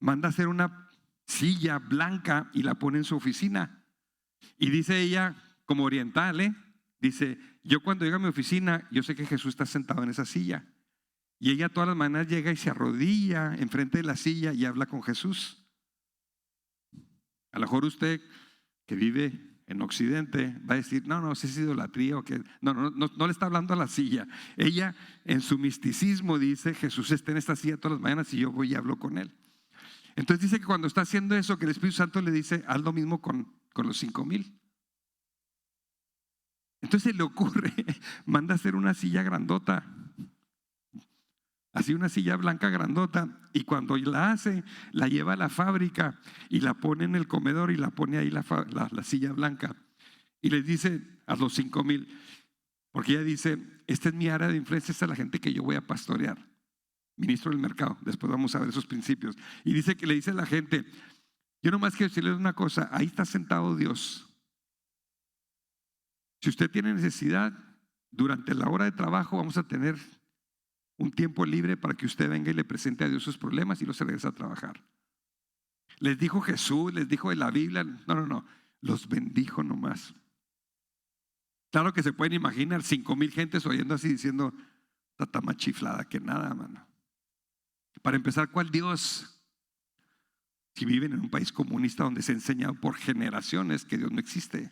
manda a hacer una silla blanca y la pone en su oficina. Y dice ella, como oriental, dice, yo cuando llego a mi oficina, yo sé que Jesús está sentado en esa silla. Y ella todas las mañanas llega y se arrodilla enfrente de la silla y habla con Jesús. A lo mejor usted que vive en Occidente va a decir, no, si es idolatría o que no le está hablando a la silla. Ella en su misticismo dice, Jesús está en esta silla todas las mañanas y yo voy y hablo con él. Entonces dice que cuando está haciendo eso, que el Espíritu Santo le dice, haz lo mismo con los 5,000. Entonces le ocurre, manda a hacer una silla grandota, así una silla blanca grandota, y cuando la hace, la lleva a la fábrica y la pone en el comedor y la pone ahí la silla blanca. Y les dice a los 5,000, porque ella dice, esta es mi área de influencia, esta es la gente que yo voy a pastorear, ministro del mercado. Después vamos a ver esos principios. Y dice que le dice a la gente, yo nomás quiero decirles una cosa, ahí está sentado Dios. Si usted tiene necesidad, durante la hora de trabajo vamos a tener un tiempo libre para que usted venga y le presente a Dios sus problemas y luego se regresa a trabajar. Les dijo Jesús, les dijo de la Biblia, no, los bendijo nomás. Claro que se pueden imaginar 5,000 gentes oyendo así diciendo, está más chiflada que nada, mano. Para empezar, ¿cuál Dios? Si viven en un país comunista donde se ha enseñado por generaciones que Dios no existe.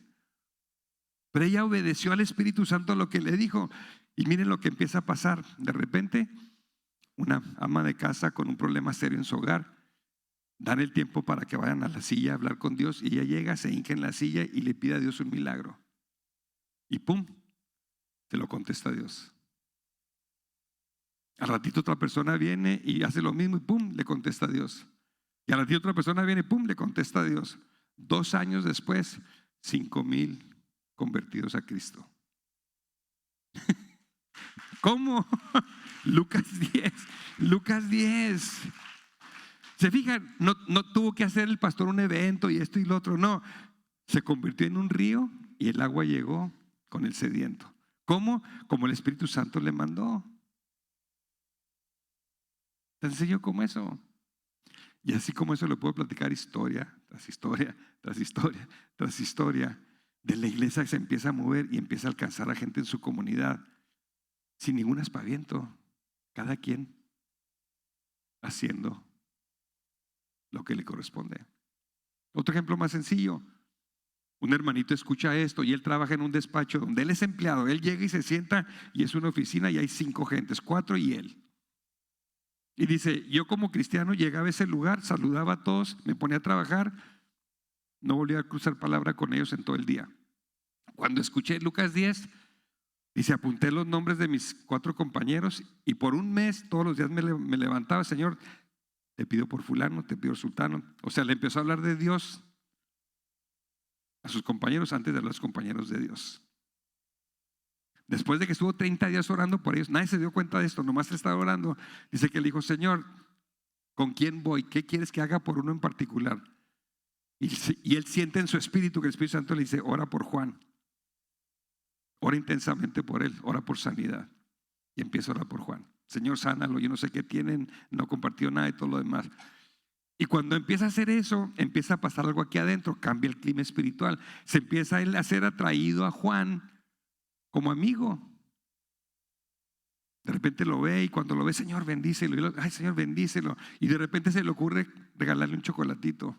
Pero ella obedeció al Espíritu Santo lo que le dijo. Y miren lo que empieza a pasar. De repente, una ama de casa con un problema serio en su hogar, dan el tiempo para que vayan a la silla a hablar con Dios, y ella llega, se hinca en la silla y le pide a Dios un milagro. Y pum, se lo contesta a Dios. Al ratito otra persona viene y hace lo mismo y pum, le contesta a Dios. Y al ratito otra persona viene y pum, le contesta a Dios. 2 años después, 5,000 convertidos a Cristo. ¿Cómo? Lucas 10. ¿Se fijan? No tuvo que hacer el pastor un evento y esto y lo otro, no. Se convirtió en un río y el agua llegó con el sediento. ¿Cómo? Como el Espíritu Santo le mandó. Tan sencillo como eso. Y así como eso le puedo platicar historia tras historia, tras historia, tras historia de la iglesia que se empieza a mover y empieza a alcanzar a gente en su comunidad sin ningún aspaviento, cada quien haciendo lo que le corresponde. Otro ejemplo más sencillo. Un hermanito escucha esto y él trabaja en un despacho donde él es empleado. Él llega y se sienta y es una oficina y hay 5 gentes, 4 y él. Y dice, yo como cristiano llegaba a ese lugar, saludaba a todos, me ponía a trabajar, no volvía a cruzar palabra con ellos en todo el día. Cuando escuché Lucas 10, dice, apunté los nombres de mis 4 compañeros y por un mes todos los días me levantaba, Señor, te pido por fulano, te pido sultano. O sea, le empezó a hablar de Dios a sus compañeros antes de los compañeros de Dios. Después de que estuvo 30 días orando por ellos, nadie se dio cuenta de esto, nomás él estaba orando. Dice que le dijo: Señor, ¿con quién voy? ¿Qué quieres que haga por uno en particular? Y él siente en su espíritu que el Espíritu Santo le dice: ora por Juan. Ora intensamente por él, ora por sanidad. Y empieza a orar por Juan. Señor, sánalo, yo no sé qué tienen, no compartió nada y todo lo demás. Y cuando empieza a hacer eso, empieza a pasar algo aquí adentro, cambia el clima espiritual. Se empieza él a ser atraído a Juan como amigo. De repente lo ve, y cuando lo ve: Señor, bendícelo. Ay, Señor, bendícelo. Y de repente se le ocurre regalarle un chocolatito,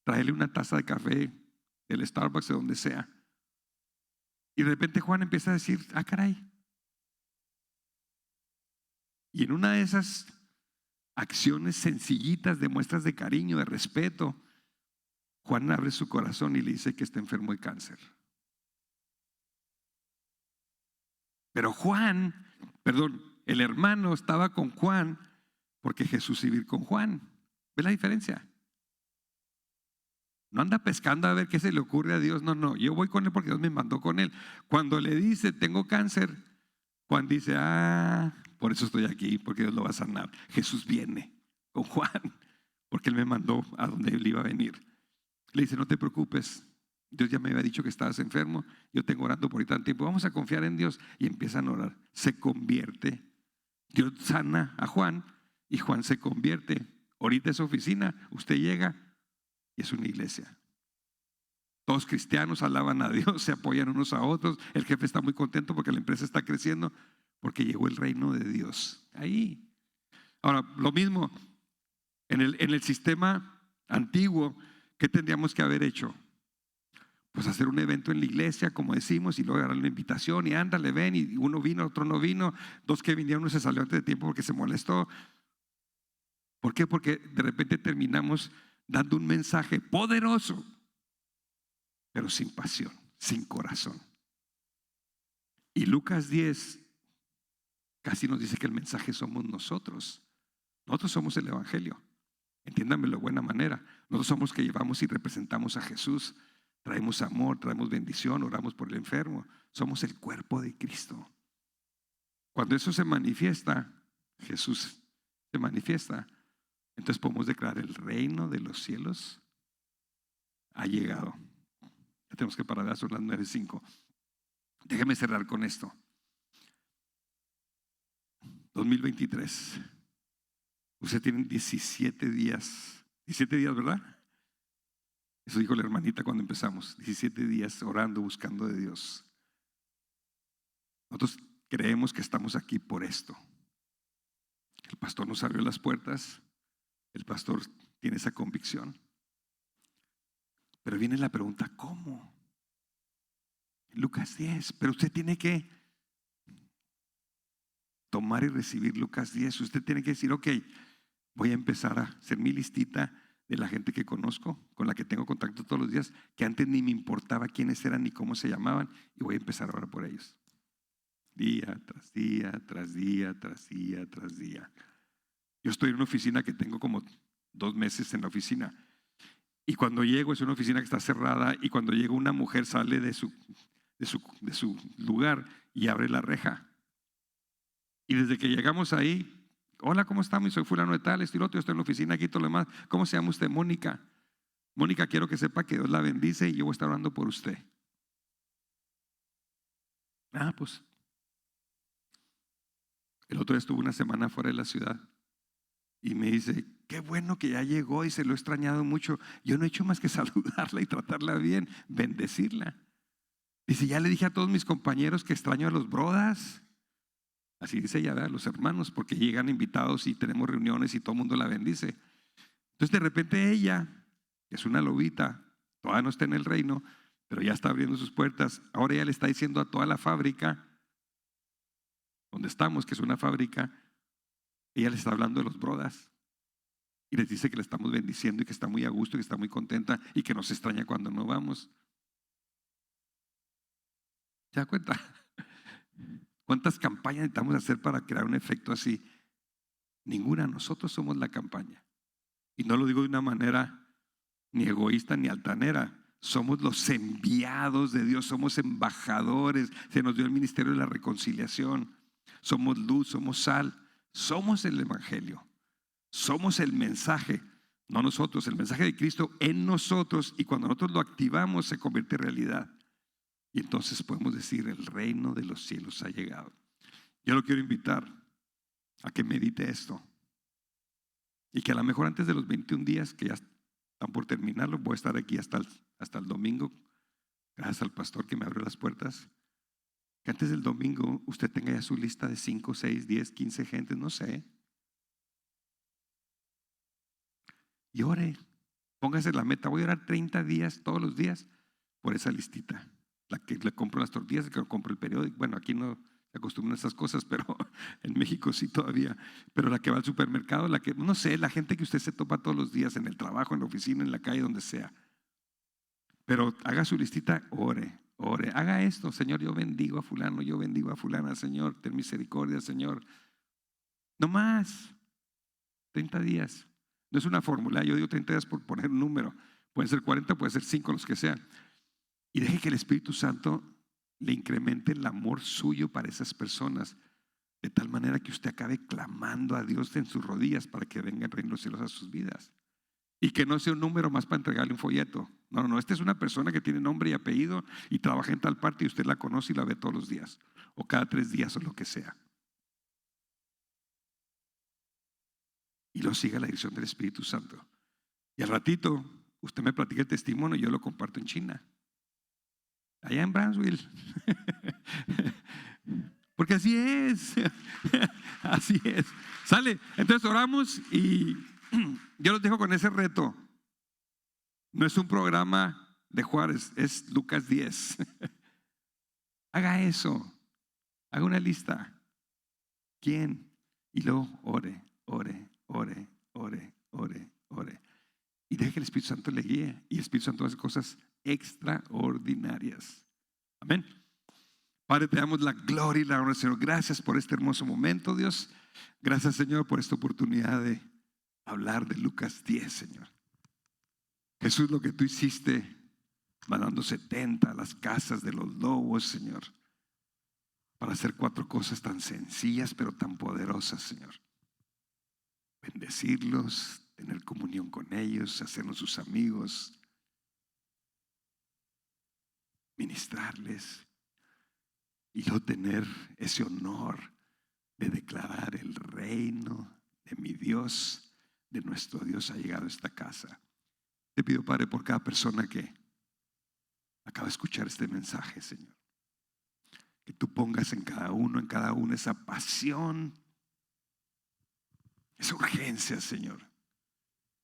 traerle una taza de café del Starbucks, de donde sea. Y de repente Juan empieza a decir: ah, caray. Y en una de esas acciones sencillitas de muestras de cariño, de respeto, Juan abre su corazón y le dice que está enfermo de cáncer. Pero el hermano estaba con Juan porque Jesús iba a ir con Juan. ¿Ve la diferencia? No anda pescando a ver qué se le ocurre a Dios. No, yo voy con él porque Dios me mandó con él. Cuando le dice: tengo cáncer, Juan dice: por eso estoy aquí, porque Dios lo va a sanar. Jesús viene con Juan porque él me mandó a donde él iba a venir. Le dice: no te preocupes, Dios ya me había dicho que estabas enfermo, yo tengo orando por ti tanto tiempo, vamos a confiar en Dios. Y empiezan a orar. Se convierte. Dios sana a Juan y Juan se convierte. Ahorita es oficina, usted llega y es una iglesia. Todos cristianos alaban a Dios, se apoyan unos a otros. El jefe está muy contento porque la empresa está creciendo, porque llegó el reino de Dios ahí. Ahora, lo mismo en el sistema antiguo. ¿Qué tendríamos que haber hecho? Pues hacer un evento en la iglesia, como decimos, y luego dar una invitación y ándale, ven. Y uno vino, otro no vino. Dos que vinieron, uno se salió antes de tiempo porque se molestó. ¿Por qué? Porque de repente terminamos dando un mensaje poderoso, pero sin pasión, sin corazón. Y Lucas 10 casi nos dice que el mensaje somos nosotros. Nosotros somos el evangelio. Entiéndanmelo de buena manera. Nosotros somos que llevamos y representamos a Jesús. Traemos amor, traemos bendición, oramos por el enfermo. Somos el cuerpo de Cristo. Cuando eso se manifiesta, Jesús se manifiesta, entonces podemos declarar: el reino de los cielos ha llegado. Ya tenemos que parar, son las 9:05. Déjeme cerrar con esto. 2023. Usted tiene 17 días. 17 días, ¿verdad? Eso dijo la hermanita cuando empezamos. 17 días orando, buscando de Dios. Nosotros creemos que estamos aquí por esto. El pastor nos abrió las puertas. El pastor tiene esa convicción. Pero viene la pregunta: ¿cómo? Lucas 10. Pero usted tiene que tomar y recibir Lucas 10. Usted tiene que decir: ok, voy a empezar a hacer mi listita de la gente que conozco, con la que tengo contacto todos los días, que antes ni me importaba quiénes eran ni cómo se llamaban, y voy a empezar a orar por ellos. Día tras día, tras día, tras día, tras día. Yo estoy en una oficina que tengo como 2 meses en la oficina. Y cuando llego, es una oficina que está cerrada, y cuando llega una mujer sale de su lugar y abre la reja. Y desde que llegamos ahí: hola, ¿cómo estamos? Soy fulano de tal, esto y lo otro, yo estoy en la oficina aquí, todo lo demás. ¿Cómo se llama usted? Mónica. Mónica, quiero que sepa que Dios la bendice y yo voy a estar orando por usted. Pues el otro día estuvo una semana fuera de la ciudad y me dice: qué bueno que ya llegó y se lo he extrañado mucho. Yo no he hecho más que saludarla y tratarla bien, bendecirla. Dice: ya le dije a todos mis compañeros que extraño a los brodas. Así dice ella, ¿verdad? Los hermanos, porque llegan invitados y tenemos reuniones y todo el mundo la bendice. Entonces de repente ella, que es una lobita, todavía no está en el reino, pero ya está abriendo sus puertas. Ahora ella le está diciendo a toda la fábrica donde estamos, que es una fábrica, ella le está hablando de los brodas y les dice que le estamos bendiciendo y que está muy a gusto y que está muy contenta y que nos extraña cuando no vamos. ¿Se da cuenta? ¿Cuántas campañas necesitamos hacer para crear un efecto así? Ninguna. Nosotros somos la campaña. Y no lo digo de una manera ni egoísta ni altanera. Somos los enviados de Dios, somos embajadores. Se nos dio el ministerio de la reconciliación. Somos luz, somos sal, somos el evangelio, somos el mensaje, no nosotros, el mensaje de Cristo en nosotros, y cuando nosotros lo activamos se convierte en realidad. Y entonces podemos decir: el reino de los cielos ha llegado. Yo lo quiero invitar a que medite esto, y que a lo mejor antes de los 21 días que ya están por terminarlo, voy a estar aquí hasta el domingo, gracias al pastor que me abrió las puertas, que antes del domingo usted tenga ya su lista de 5, 6, 10, 15 gentes, no sé, y ore. Póngase la meta: voy a orar 30 días todos los días por esa listita, la que le compro las tortillas, la que le compro el periódico. Bueno, aquí no se acostumbran a esas cosas, pero en México sí todavía. Pero la que va al supermercado, la que, no sé, la gente que usted se topa todos los días en el trabajo, en la oficina, en la calle, donde sea. Pero haga su listita, ore. Haga esto: Señor, yo bendigo a fulano, yo bendigo a fulana. Señor, ten misericordia, Señor. No más 30 días. No es una fórmula, yo digo 30 días por poner un número. Pueden ser 40, pueden ser 5, los que sean. Y deje que el Espíritu Santo le incremente el amor suyo para esas personas, de tal manera que usted acabe clamando a Dios en sus rodillas para que venga el reino de los cielos a sus vidas. Y que no sea un número más para entregarle un folleto. No, esta es una persona que tiene nombre y apellido y trabaja en tal parte, y usted la conoce y la ve todos los días, o cada 3 días, o lo que sea. Y lo siga la dirección del Espíritu Santo. Y al ratito usted me platica el testimonio y yo lo comparto en China, allá en Brownsville. Porque así es. Así es. Sale. Entonces oramos, y yo los dejo con ese reto. No es un programa de Juárez, es Lucas 10. Haga eso. Haga una lista. ¿Quién? Y luego ore. Y deje que el Espíritu Santo le guíe. Y el Espíritu Santo hace cosas extraordinarias. Amén. Padre, te damos la gloria y la honra, Señor. Gracias por este hermoso momento, Dios. Gracias, Señor, por esta oportunidad de hablar de Lucas 10, Señor. Jesús, lo que tú hiciste mandando 70 a las casas de los lobos, Señor, para hacer 4 cosas tan sencillas pero tan poderosas, Señor. Bendecirlos, tener comunión con ellos, hacernos sus amigos, ministrarles, y luego tener ese honor de declarar: el reino de mi Dios, de nuestro Dios, ha llegado a esta casa. Te pido, Padre, por cada persona que acaba de escuchar este mensaje, Señor, que tú pongas en cada uno esa pasión, esa urgencia, Señor,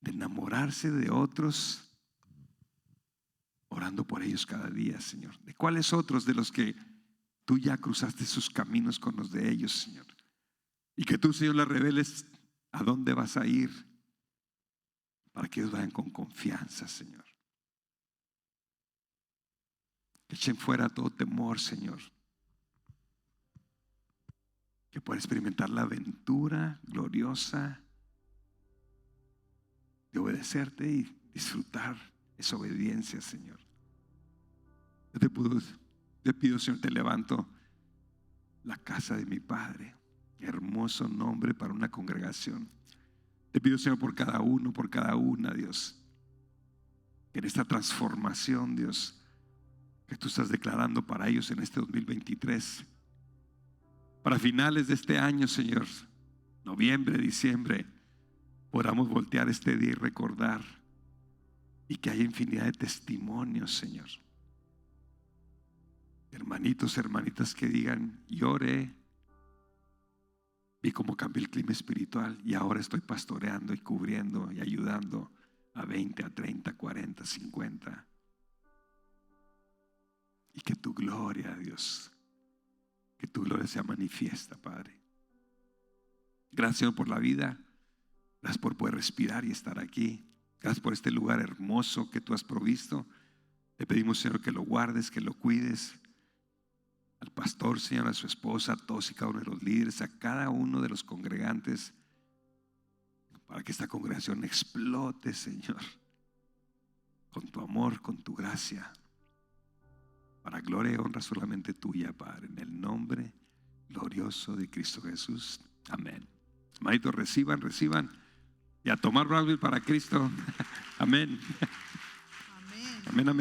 de enamorarse de otros, orando por ellos cada día, Señor. ¿De cuáles otros? De los que tú ya cruzaste sus caminos con los de ellos, Señor. Y que tú, Señor, les reveles a dónde vas a ir, para que ellos vayan con confianza, Señor. Que echen fuera todo temor, Señor. Que puedan experimentar la aventura gloriosa de obedecerte y disfrutar esa obediencia, Señor. Yo te pido, Señor, te levanto la casa de mi Padre. Hermoso nombre para una congregación. Te pido, Señor, por cada uno, por cada una, Dios, que en esta transformación, Dios, que tú estás declarando para ellos en este 2023, para finales de este año, Señor, noviembre, diciembre, podamos voltear este día y recordar, y que haya infinidad de testimonios, Señor. Hermanitos, hermanitas que digan: lloré, vi cómo cambió el clima espiritual, y ahora estoy pastoreando y cubriendo y ayudando a 20, a 30, 40, 50. Y que tu gloria, Dios, que tu gloria sea manifiesta, Padre. Gracias, Señor, por la vida. Gracias por poder respirar y estar aquí. Gracias por este lugar hermoso que tú has provisto. Te pedimos, Señor, que lo guardes, que lo cuides. Al pastor, Señor, a su esposa, a todos y cada uno de los líderes, a cada uno de los congregantes, para que esta congregación explote, Señor, con tu amor, con tu gracia, para gloria y honra solamente tuya, Padre, en el nombre glorioso de Cristo Jesús. Amén. Hermanitos, reciban y a tomar Brownsville para Cristo. Amén. Amén. Amén, amén.